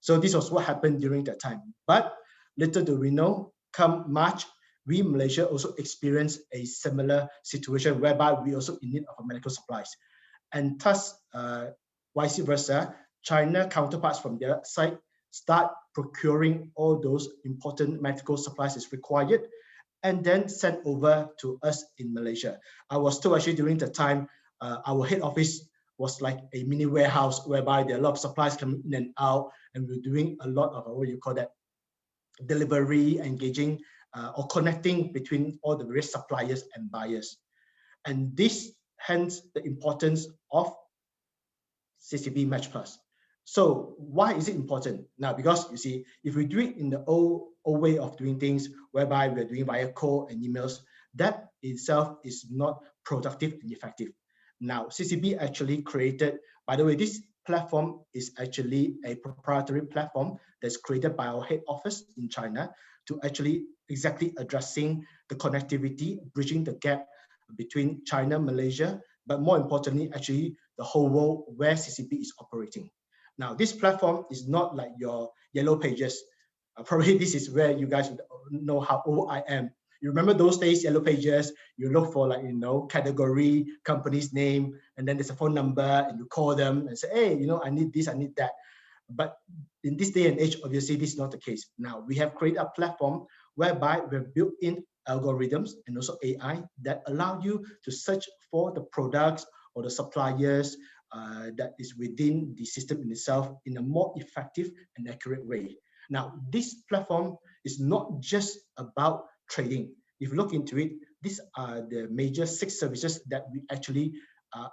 So this was what happened during that time. But little do we know, come March, we in Malaysia also experienced a similar situation whereby we also in need of medical supplies. And thus, vice versa, China counterparts from their side start procuring all those important medical supplies as required and then sent over to us in Malaysia. I was told actually during the time, our head office was like a mini warehouse whereby there are a lot of supplies coming in and out, and we're doing a lot of what you call that, delivery, engaging or connecting between all the various suppliers and buyers. And this, hence the importance of CCB Match Plus. So why is it important? Now, because you see, if we do it in the old way of doing things, whereby we're doing via call and emails, that itself is not productive and effective. Now, CCB actually created, by the way, this platform is actually a proprietary platform that's created by our head office in China to actually exactly addressing the connectivity, bridging the gap between China, Malaysia, but more importantly, actually the whole world where CCB is operating. Now, this platform is not like your yellow pages. Probably this is where you guys would know how old I am. You remember those days, yellow pages, you look for like, category, company's name, and then there's a phone number and you call them and say, hey, I need this, I need that. But in this day and age, obviously, this is not the case. Now, we have created a platform whereby we've built in algorithms and also AI that allow you to search for the products or the suppliers that is within the system in itself in a more effective and accurate way. Now, this platform is not just about trading. If you look into it, these are the major 6 services that we actually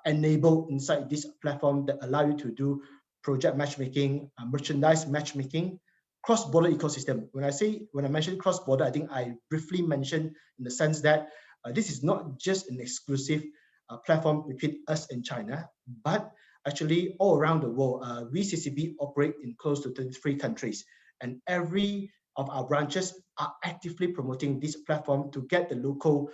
enable inside this platform that allow you to do project matchmaking, merchandise matchmaking, cross-border ecosystem. When I mention cross-border, I think I briefly mentioned in the sense that this is not just an exclusive platform between us and China, but actually all around the world. We CCB operate in close to 33 countries, and every of our branches are actively promoting this platform to get the local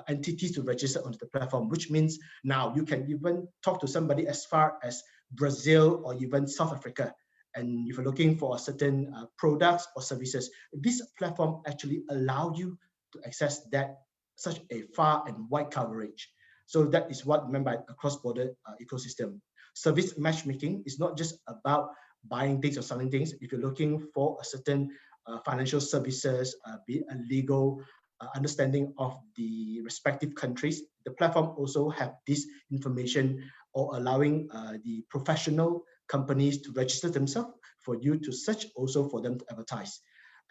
entities to register onto the platform, which means now you can even talk to somebody as far as Brazil or even South Africa. And if you're looking for certain products or services, this platform actually allows you to access that such a far and wide coverage. So that is what I meant by a cross-border ecosystem. Service matchmaking is not just about buying things or selling things. If you're looking for a certain financial services, be it a legal understanding of the respective countries, the platform also have this information or allowing the professional companies to register themselves for you to search, also for them to advertise.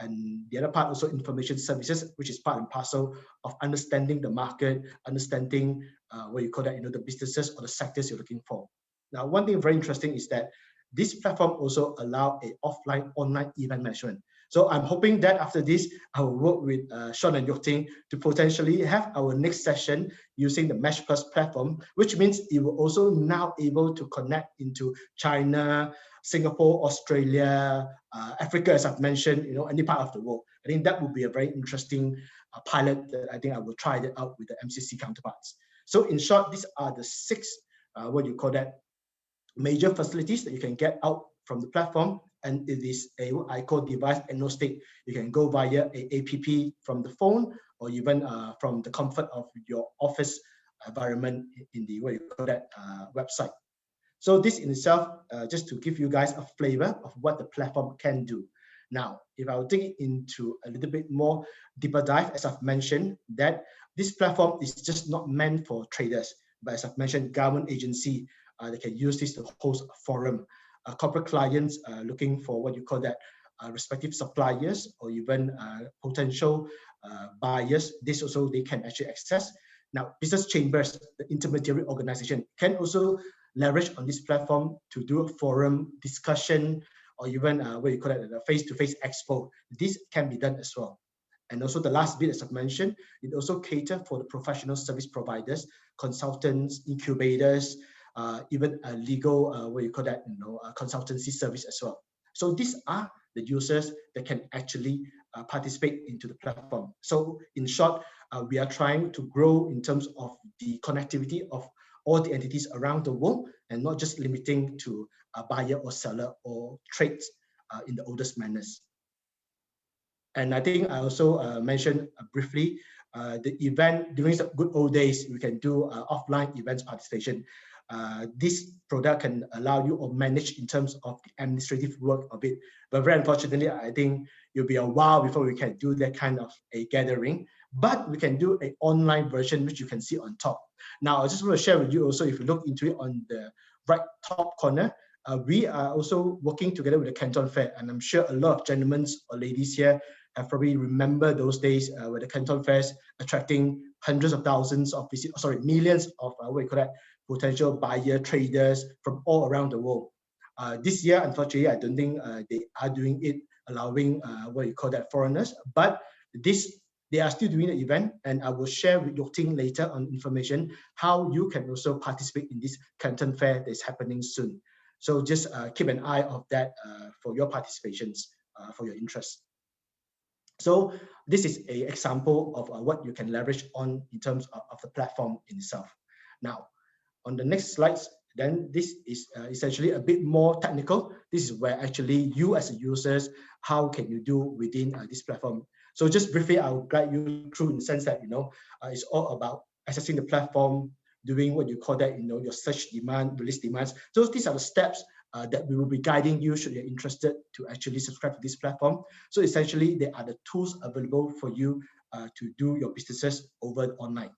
And the other part also information services, which is part and parcel of understanding the market, understanding what you call that, the businesses or the sectors you're looking for. Now, one thing very interesting is that this platform also allow a offline online event management. So I'm hoping that after this, I will work with Sean and Yokting to potentially have our next session using the Match Plus platform, which means it will also now able to connect into China, Singapore, Australia, Africa, as I've mentioned, any part of the world. I think that would be a very interesting pilot that I think I will try that out with the MCC counterparts. So in short, these are the 6, major facilities that you can get out from the platform. And it is a what I call device agnostic. You can go via a app from the phone or even from the comfort of your office environment in the website. So this in itself, just to give you guys a flavor of what the platform can do. Now, if I will dig into a little bit more deeper dive, as I've mentioned, that this platform is just not meant for traders, but as I've mentioned, government agency, they can use this to host a forum. Corporate clients looking for respective suppliers or even potential buyers, this also they can actually access. Now, business chambers, the intermediary organization, can also leverage on this platform to do a forum discussion or even a face-to-face expo. This can be done as well. And also the last bit, as I've mentioned, it also caters for the professional service providers, consultants, incubators, even a legal, consultancy service as well. So these are the users that can actually participate into the platform. So in short, we are trying to grow in terms of the connectivity of all the entities around the world, and not just limiting to a buyer or seller or trades in the oldest manners. And I think I also mentioned briefly the event during the good old days, we can do offline events participation. This product can allow you or manage in terms of the administrative work of it. But very unfortunately, I think it'll be a while before we can do that kind of a gathering. But we can do an online version, which you can see on top. Now, I just want to share with you also, if you look into it on the right top corner, we are also working together with the Canton Fair. And I'm sure a lot of gentlemen or ladies here have probably remember those days where the Canton Fairs attracting hundreds of thousands of millions of potential buyer traders from all around the world. This year, unfortunately, I don't think they are doing it, allowing foreigners, but they are still doing the event, and I will share with your team later on information how you can also participate in this Canton Fair that is happening soon. So just keep an eye of that for your participations, for your interest. So this is an example of what you can leverage on in terms of the platform in itself. Now, on the next slides, then this is essentially a bit more technical. This is where actually you as a users, how can you do within this platform? So just briefly, I'll guide you through in the sense that, it's all about accessing the platform, doing what you call that, your search demand, release demands. So these are the steps that we will be guiding you should you're interested to actually subscribe to this platform. So essentially, there are the tools available for you to do your businesses over online.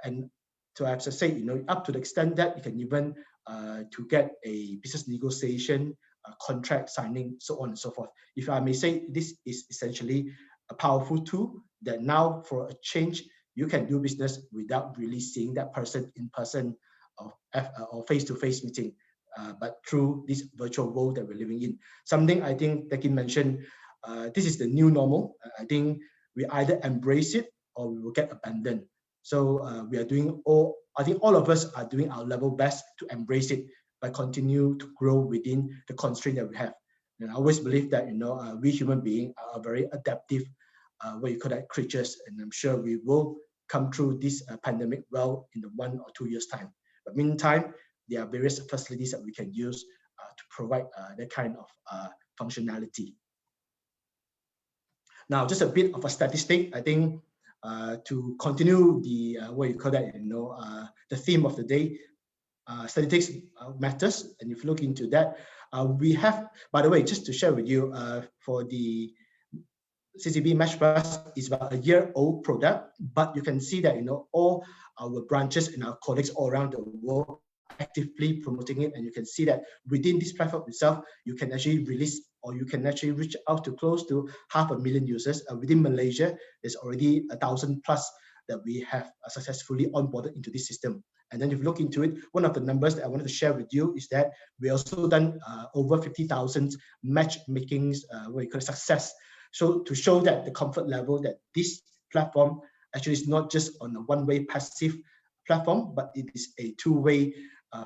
And so as I say, up to the extent that you can even to get a business negotiation, contract signing, so on and so forth. If I may say, this is essentially a powerful tool that now for a change, you can do business without really seeing that person in person or face-to-face meeting, but through this virtual world that we're living in. Something I think Tekin mentioned, this is the new normal. I think we either embrace it or we will get abandoned. So we are doing I think all of us are doing our level best to embrace it, but continue to grow within the constraint that we have. And I always believe that, we human beings are very adaptive, creatures, and I'm sure we will come through this pandemic well in the 1 or 2 years' time. But meantime, there are various facilities that we can use to provide that kind of functionality. Now, just a bit of a statistic, I think, to continue the the theme of the day, statistics matters, and if you look into that, we have, by the way, just to share with you, for the CCB Match Plus is about a year-old product, but you can see that all our branches and our colleagues all around the world actively promoting it, and you can see that within this platform itself, you can actually release or you can actually reach out to close to 500,000 users. Within Malaysia, there's already 1,000 plus that we have successfully onboarded into this system. And then if you look into it, one of the numbers that I wanted to share with you is that we also done over 50,000 matchmakings, success. So to show that the comfort level that this platform actually is not just on a one-way passive platform, but it is a two-way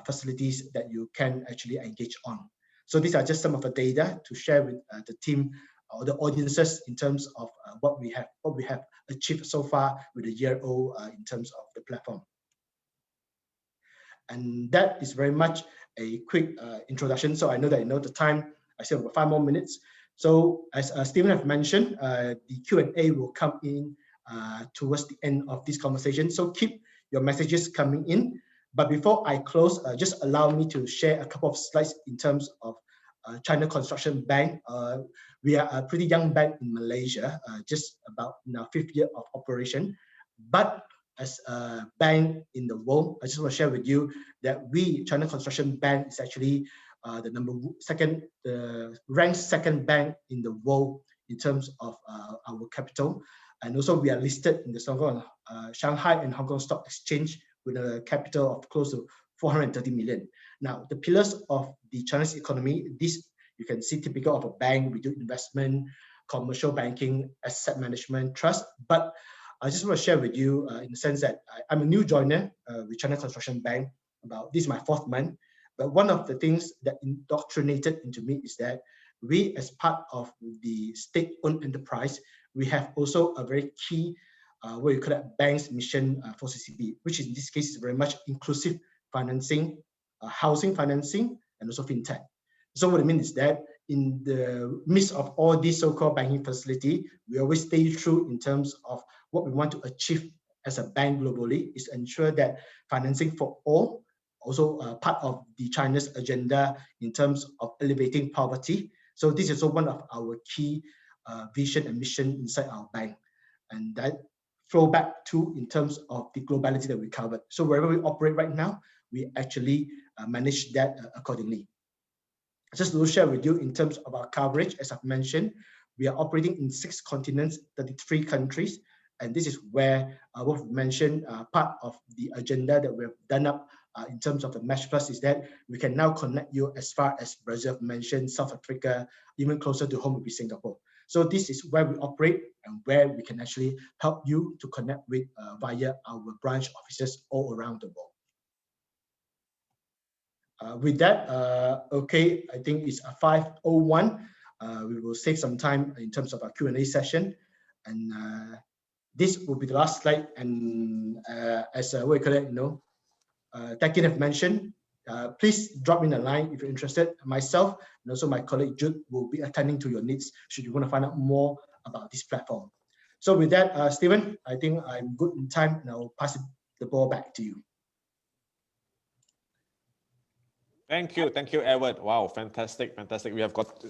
facilities that you can actually engage on. So these are just some of the data to share with the team or the audiences in terms of what we have achieved so far with a year-old in terms of the platform. And that is very much a quick introduction. So I know that the time, I still have about 5 more minutes. So as Stephen have mentioned, the Q&A will come in towards the end of this conversation. So keep your messages coming in. But before I close, just allow me to share a couple of slides in terms of China Construction Bank. We are a pretty young bank in Malaysia, just about in our 5th year of operation. But as a bank in the world, I just want to share with you that China Construction Bank is actually ranked second bank in the world in terms of our capital. And also we are listed in the Shanghai and Hong Kong Stock Exchange with a capital of close to 430 million. Now, the pillars of the Chinese economy, this you can see typical of a bank. We do investment, commercial banking, asset management, trust. But I just want to share with you in the sense that I'm a new joiner with China Construction Bank. This is my 4th month. But one of the things that indoctrinated into me is that we, as part of the state-owned enterprise, we have also a very key, what you call it, bank's mission for CCB, which in this case is very much inclusive financing, housing financing, and also fintech. So what I mean is that in the midst of all these so-called banking facility, we always stay true in terms of what we want to achieve as a bank globally, is ensure that financing for all, also part of the China's agenda in terms of elevating poverty. So this is also one of our key vision and mission inside our bank. And that flow back to in terms of the globality that we covered. So wherever we operate right now, we actually manage that accordingly. Just to share with you in terms of our coverage, as I've mentioned, we are operating in 6 continents, 33 countries. And this is where what we've mentioned, part of the agenda that we've done up in terms of the Match Plus is that we can now connect you as far as Brazil mentioned, South Africa, even closer to home will be Singapore. So this is where we operate and where we can actually help you to connect with via our branch offices all around the world. With that, okay, I think it's 5:01. We will save some time in terms of our Q&A session. And this will be the last slide. And as what you call it, Tekin have mentioned, please drop in a line if you're interested. Myself and also my colleague Jude will be attending to your needs should you want to find out more about this platform. So with that, Stephen, I think I'm good in time and I'll pass the ball back to you. Thank you, Edward. Wow, fantastic. We have got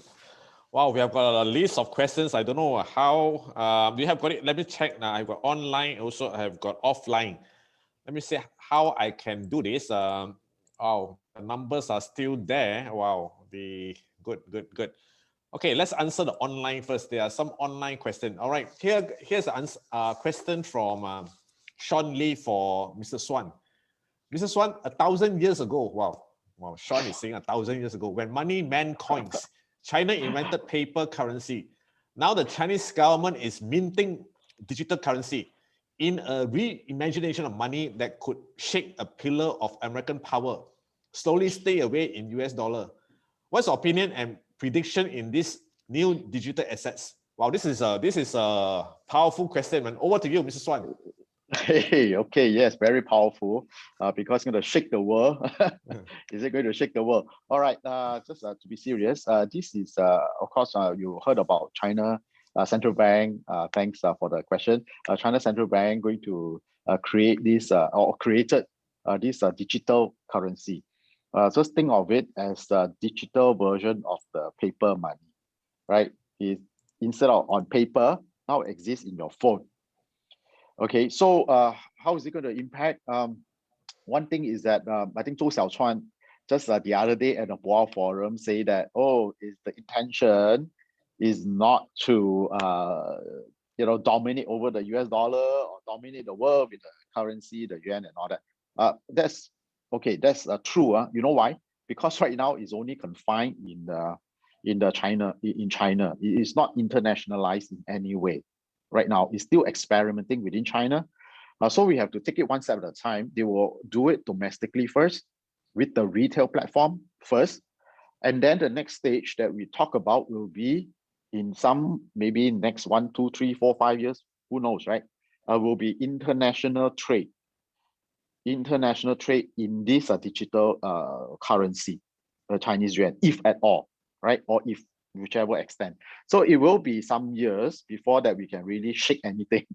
a list of questions. I don't know how you have got it. Let me check now. I've got online, also I have got offline. Let me see how I can do this. Oh, the numbers are still there. Wow, good. Okay, let's answer the online first. There are some online questions. All right, here's a question from Sean Lee for Mr. Swan. Mr. Swan, 1,000 years ago, wow, Sean is saying 1,000 years ago, when money meant coins, China invented paper currency. Now the Chinese government is minting digital currency in a reimagination of money that could shake a pillar of American power, slowly stay away in US dollar. What's your opinion and prediction in these new digital assets? Wow, this is a powerful question, man. Over to you, Mr. Swan. Hey, okay, yes, very powerful because it's going to shake the world. Is it going to shake the world? All right, just to be serious, this is, of course, you heard about China Central Bank. Thanks for the question. China Central Bank going to create this or created this digital currency. Just think of it as the digital version of the paper money, right? Instead of on paper, now it exists in your phone. Okay, so how is it going to impact? One thing is that I think Zhou Xiaochuan just the other day at the Boao Forum say that, is the intention is not to dominate over the US dollar or dominate the world with the currency, the yuan and all that. That's okay. That's true. You know why? Because right now it's only confined in China. It is not internationalized in any way. Right now, it's still experimenting within China. So we have to take it one step at a time. They will do it domestically first with the retail platform first. And then the next stage that we talk about will be in maybe next 1, 2, 3, 4, 5 years, who knows, right? Will be international trade. International trade in this digital currency, the Chinese yuan, if at all, right? Or if whichever extent. So it will be some years before that we can really shake anything,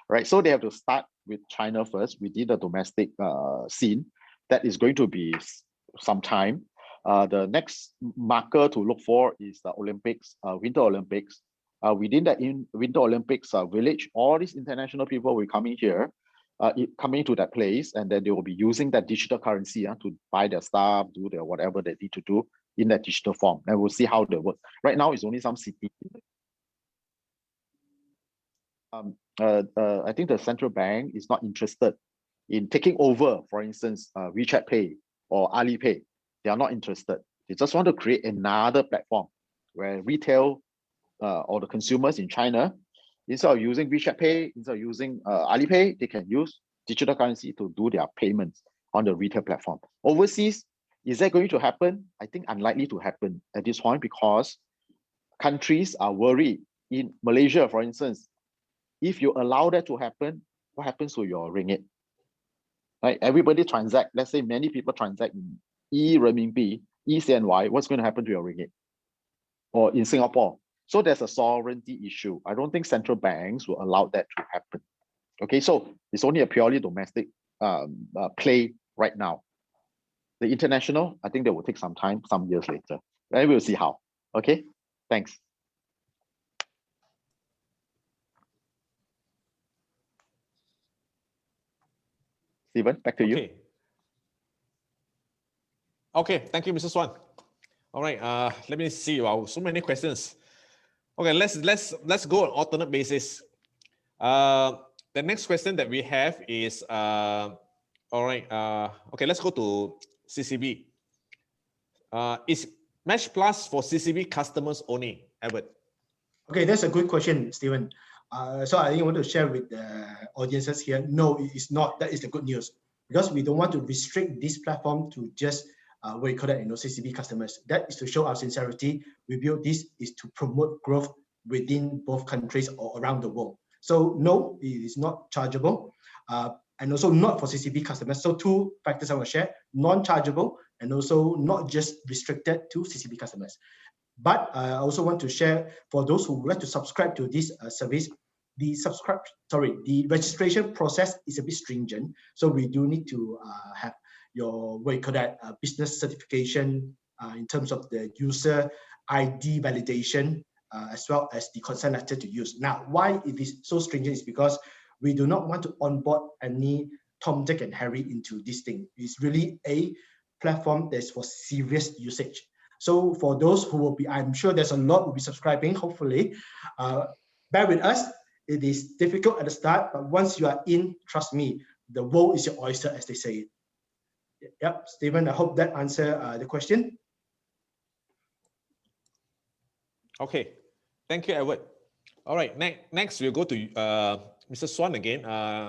right? So they have to start with China first within the domestic scene. That is going to be some time. The next marker to look for is the Olympics, Winter Olympics. Within that Winter Olympics village, all these international people will come in here, coming to that place, and then they will be using that digital currency to buy their stuff, do their whatever they need to do in that digital form, and we'll see how they work. Right now, it's only some cities. I think the central bank is not interested in taking over, for instance, WeChat Pay or Alipay. They are not interested. They just want to create another platform where retail or the consumers in China, instead of using WeChat Pay, instead of using Alipay, they can use digital currency to do their payments on the retail platform. Overseas, is that going to happen? I think unlikely to happen at this point because countries are worried. In Malaysia, for instance, if you allow that to happen, what happens to your ringgit? Right? Everybody transact, let's say many people transact in e-renminbi, e-CNY, what's going to happen to your ringgit? Or in Singapore. So there's a sovereignty issue. I don't think central banks will allow that to happen. Okay, so it's only a purely domestic play right now. The international, I think that will take some time, some years later. And we'll see how. Okay, thanks. Stephen, back to you. Okay, thank you, Mr. Swan. All right, let me see. Wow, so many questions. Okay, let's go on alternate basis. The next question that we have is all right. Okay, let's go to CCB. Is Match Plus for CCB customers only, Edward? Okay, that's a good question, Stephen. So I think I want to share with the audiences here. No, it is not. That is the good news, because we don't want to restrict this platform to just what you call that, CCB customers. That is to show our sincerity. We built this is to promote growth within both countries or around the world. So no, it is not chargeable, and also not for CCB customers. So two factors I want to share: non-chargeable and also not just restricted to CCB customers. But I also want to share for those who would like to subscribe to this service, the registration process is a bit stringent. So we do need to have your what you call that business certification in terms of the user ID validation, as well as the consent letter to use. Now, why it is so stringent is because we do not want to onboard any Tom, Dick, and Harry into this thing. It's really a platform that's for serious usage. So for those who will be, I'm sure there's a lot will be subscribing, hopefully. Bear with us. It is difficult at the start, but once you are in, trust me, the world is your oyster, as they say. Yep, Stephen, I hope that answers the question. Okay, thank you, Edward. All right, next we'll go to Mr. Swan again.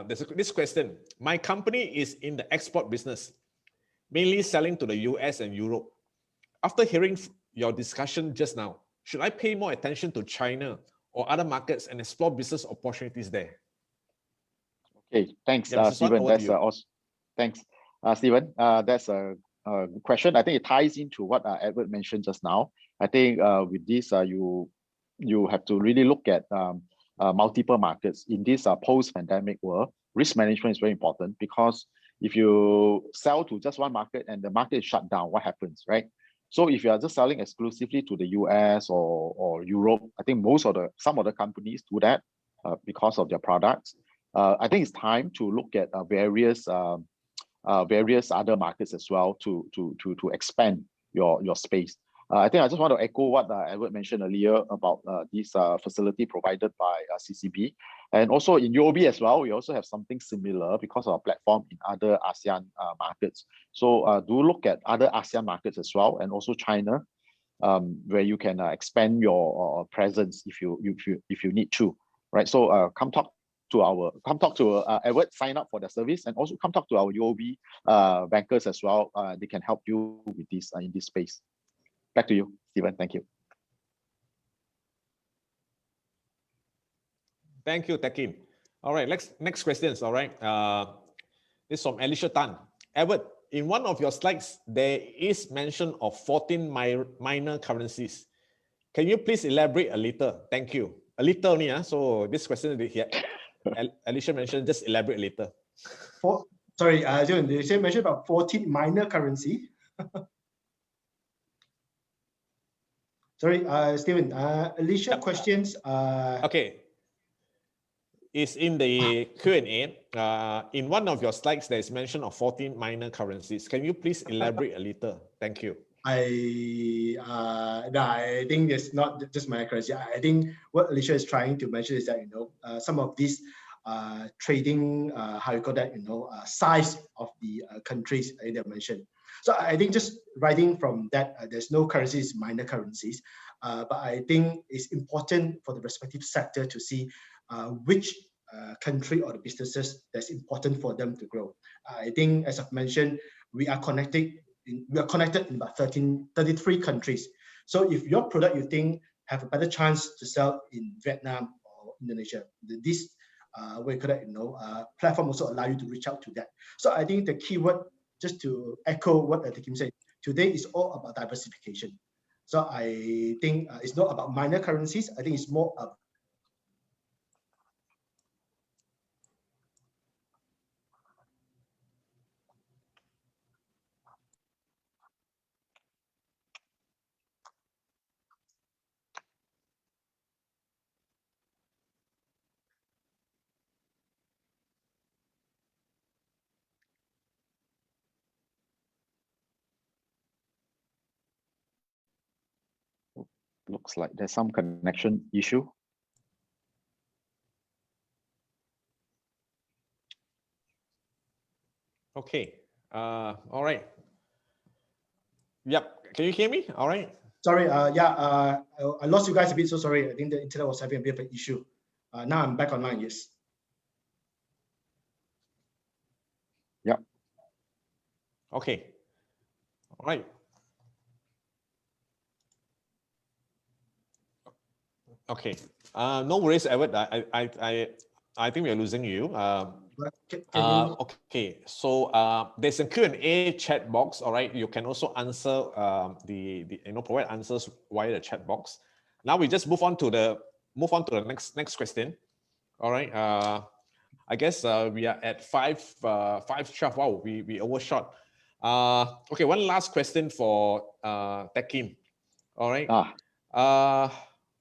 There's this question. My company is in the export business, mainly selling to the US and Europe. After hearing your discussion just now, should I pay more attention to China or other markets and explore business opportunities there? Okay, thanks, Yeah, Stephen. That's awesome. Thanks, Stephen. That's a question. I think it ties into what Edward mentioned just now. I think with this, you have to really look at multiple markets in this post-pandemic world. Risk management is very important, because if you sell to just one market and the market is shut down, what happens, right? So if you are just selling exclusively to the US or Europe, I think some of the companies do that because of their products. I think it's time to look at various other markets as well to expand your space. I think I just want to echo what Edward mentioned earlier about this facility provided by CCB. And also in UOB as well, we also have something similar because of our platform in other ASEAN markets. So do look at other ASEAN markets as well, and also China, where you can expand your presence if you need to, right? So come talk to Edward, sign up for the service, and also come talk to our UOB bankers as well. They can help you with this in this space. Back to you, Stephen. Thank you. Thank you, Tekin. All right, next questions. All right, this is from Alicia Tan. Edward, in one of your slides, there is mention of 14 minor currencies. Can you please elaborate a little? Thank you. A little only, so this question here, Alicia mentioned, just elaborate later. Sorry, John, did you mention about 14 minor currency? Sorry, Stephen, Alicia questions. Okay. It's in the Q&A. In one of your slides, there is mention of 14 minor currencies. Can you please elaborate a little? Thank you. I think it's not just minor currency. I think what Alicia is trying to mention is that, some of these trading, how you call that, size of the countries that mentioned. So I think just writing from that, there's no currencies, minor currencies. but I think it's important for the respective sector to see which country or the businesses that's important for them to grow. I think, as I've mentioned, we are connected in about 33 countries. So if your product you think have a better chance to sell in Vietnam or Indonesia, this platform also allow you to reach out to that. So I think the keyword, just to echo what Kim said, today is all about diversification. So I think it's not about minor currencies. I think it's more of Looks like there's some connection issue. Okay. All right. Yep. Can you hear me? All right. Sorry. I lost you guys a bit. So sorry. I think the internet was having a bit of an issue. Now I'm back online. Yes. Yep. Okay. All right. Okay. No worries, Edward. I think we are losing you. Okay. So there's a Q&A chat box. All right. You can also answer provide answers via the chat box. Now we just move on to the next question. All right. I guess we are at 5:12. Wow, we overshot. Okay, one last question for TECK. All right.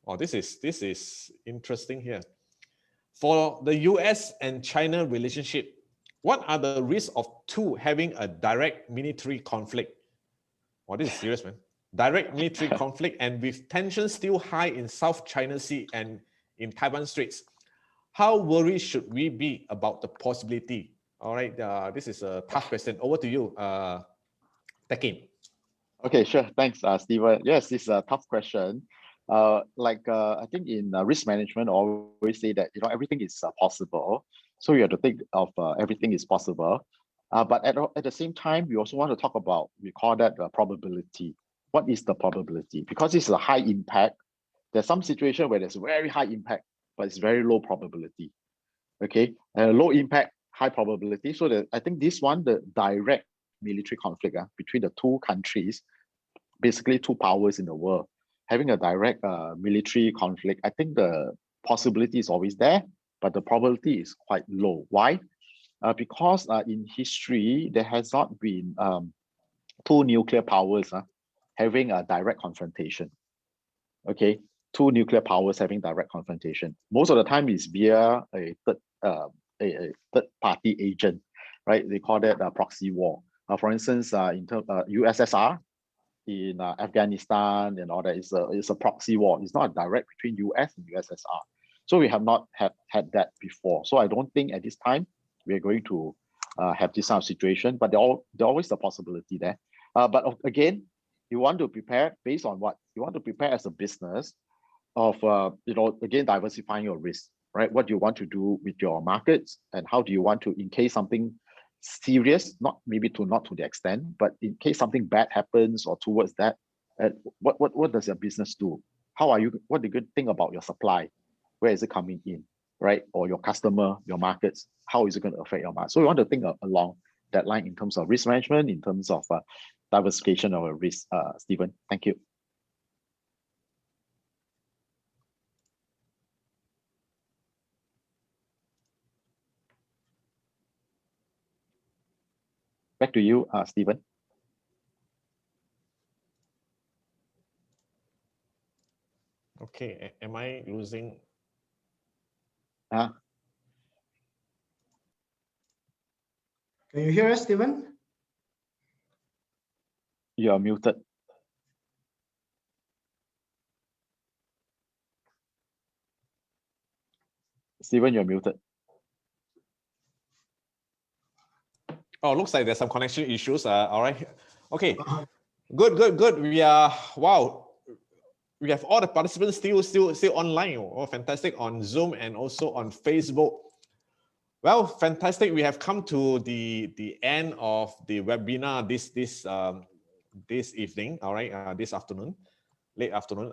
Oh, this is interesting here. For the US and China relationship, what are the risks of two having a direct military conflict? Oh, this is serious, man. Direct military conflict, and with tensions still high in South China Sea and in Taiwan Straits. How worried should we be about the possibility? All right, this is a tough question. Over to you, TECK. Okay, sure. Thanks, Stephen. Yes, this is a tough question. I think in risk management, I always say that everything is possible. So you have to think of everything is possible. But at the same time, we also want to talk about, we call that probability. What is the probability? Because it's a high impact. There's some situation where there's very high impact, but it's very low probability. Okay, low impact, high probability. So I think this one, the direct military conflict between the two countries, basically two powers in the world, having a direct military conflict, I think the possibility is always there, but the probability is quite low. Why? Because in history, there has not been two nuclear powers having a direct confrontation. Okay, two nuclear powers having direct confrontation. Most of the time is via a third party agent, right? They call that a proxy war. For instance, in terms USSR, in Afghanistan and all that, it's a proxy war. It's not a direct between US and USSR. So we have not had that before. So I don't think at this time we're going to have this kind of situation, but there's always the possibility there. But again, you want to prepare based on what? You want to prepare as a business of, again, diversifying your risk, right? What do you want to do with your markets, and how do you want to, in case something serious, not to the extent, but in case something bad happens or towards that, what does your business do? What do you think about your supply? Where is it coming in, right? Or your customer, your markets, how is it going to affect your market? So we want to think along that line in terms of risk management, in terms of diversification of risk. Stephen, thank you. Back to you, Stephen. Okay, am I losing? Can you hear us, Stephen? You are muted. Stephen, you're muted. Oh, looks like there's some connection issues. All right. Okay. Good. We are, wow. we have all the participants still online. Oh, fantastic, on Zoom and also on Facebook. Well, fantastic. We have come to the end of the webinar this evening. All right, this afternoon, late afternoon.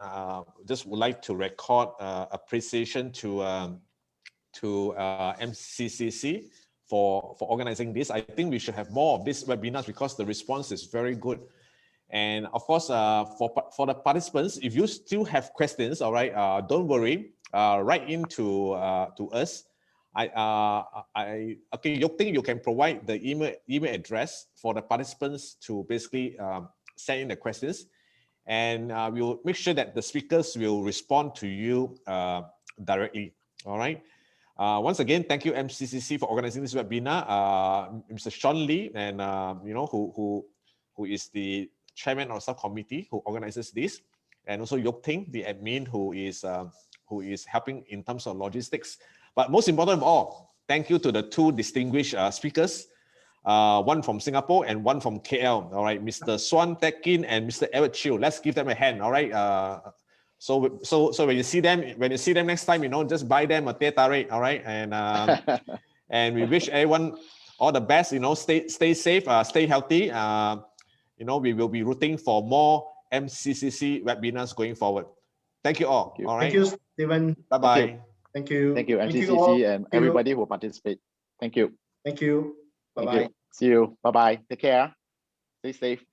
Just would like to record appreciation to MCCC for organizing this. I think we should have more of these webinars because the response is very good. And of course, for the participants, if you still have questions, all right, don't worry. Write into to us. Okay, Yokting, you can provide the email address for the participants to basically send in the questions, and we'll make sure that the speakers will respond to you directly. All right. Once again, thank you MCCC for organizing this webinar. Mr. Sean Lee, and who is the chairman of subcommittee who organizes this, and also Yokting, the admin, who is helping in terms of logistics. But most important of all, thank you to the two distinguished speakers, one from Singapore and one from KL. All right, Mr. SUAN Tekin and Mr. Edward Chiu. Let's give them a hand. All right. So when you see them next time, just buy them a teh tarik. All right, and and we wish everyone all the best. Stay safe, stay healthy. We will be rooting for more MCCC webinars going forward. Thank you all. All right. Thank you, Stephen. Bye bye. Thank you. Thank you, Thank MCCC, all. and everybody who participate. Thank you. Thank you. Bye Thank bye. you. See you. Bye bye. Take care. Stay safe.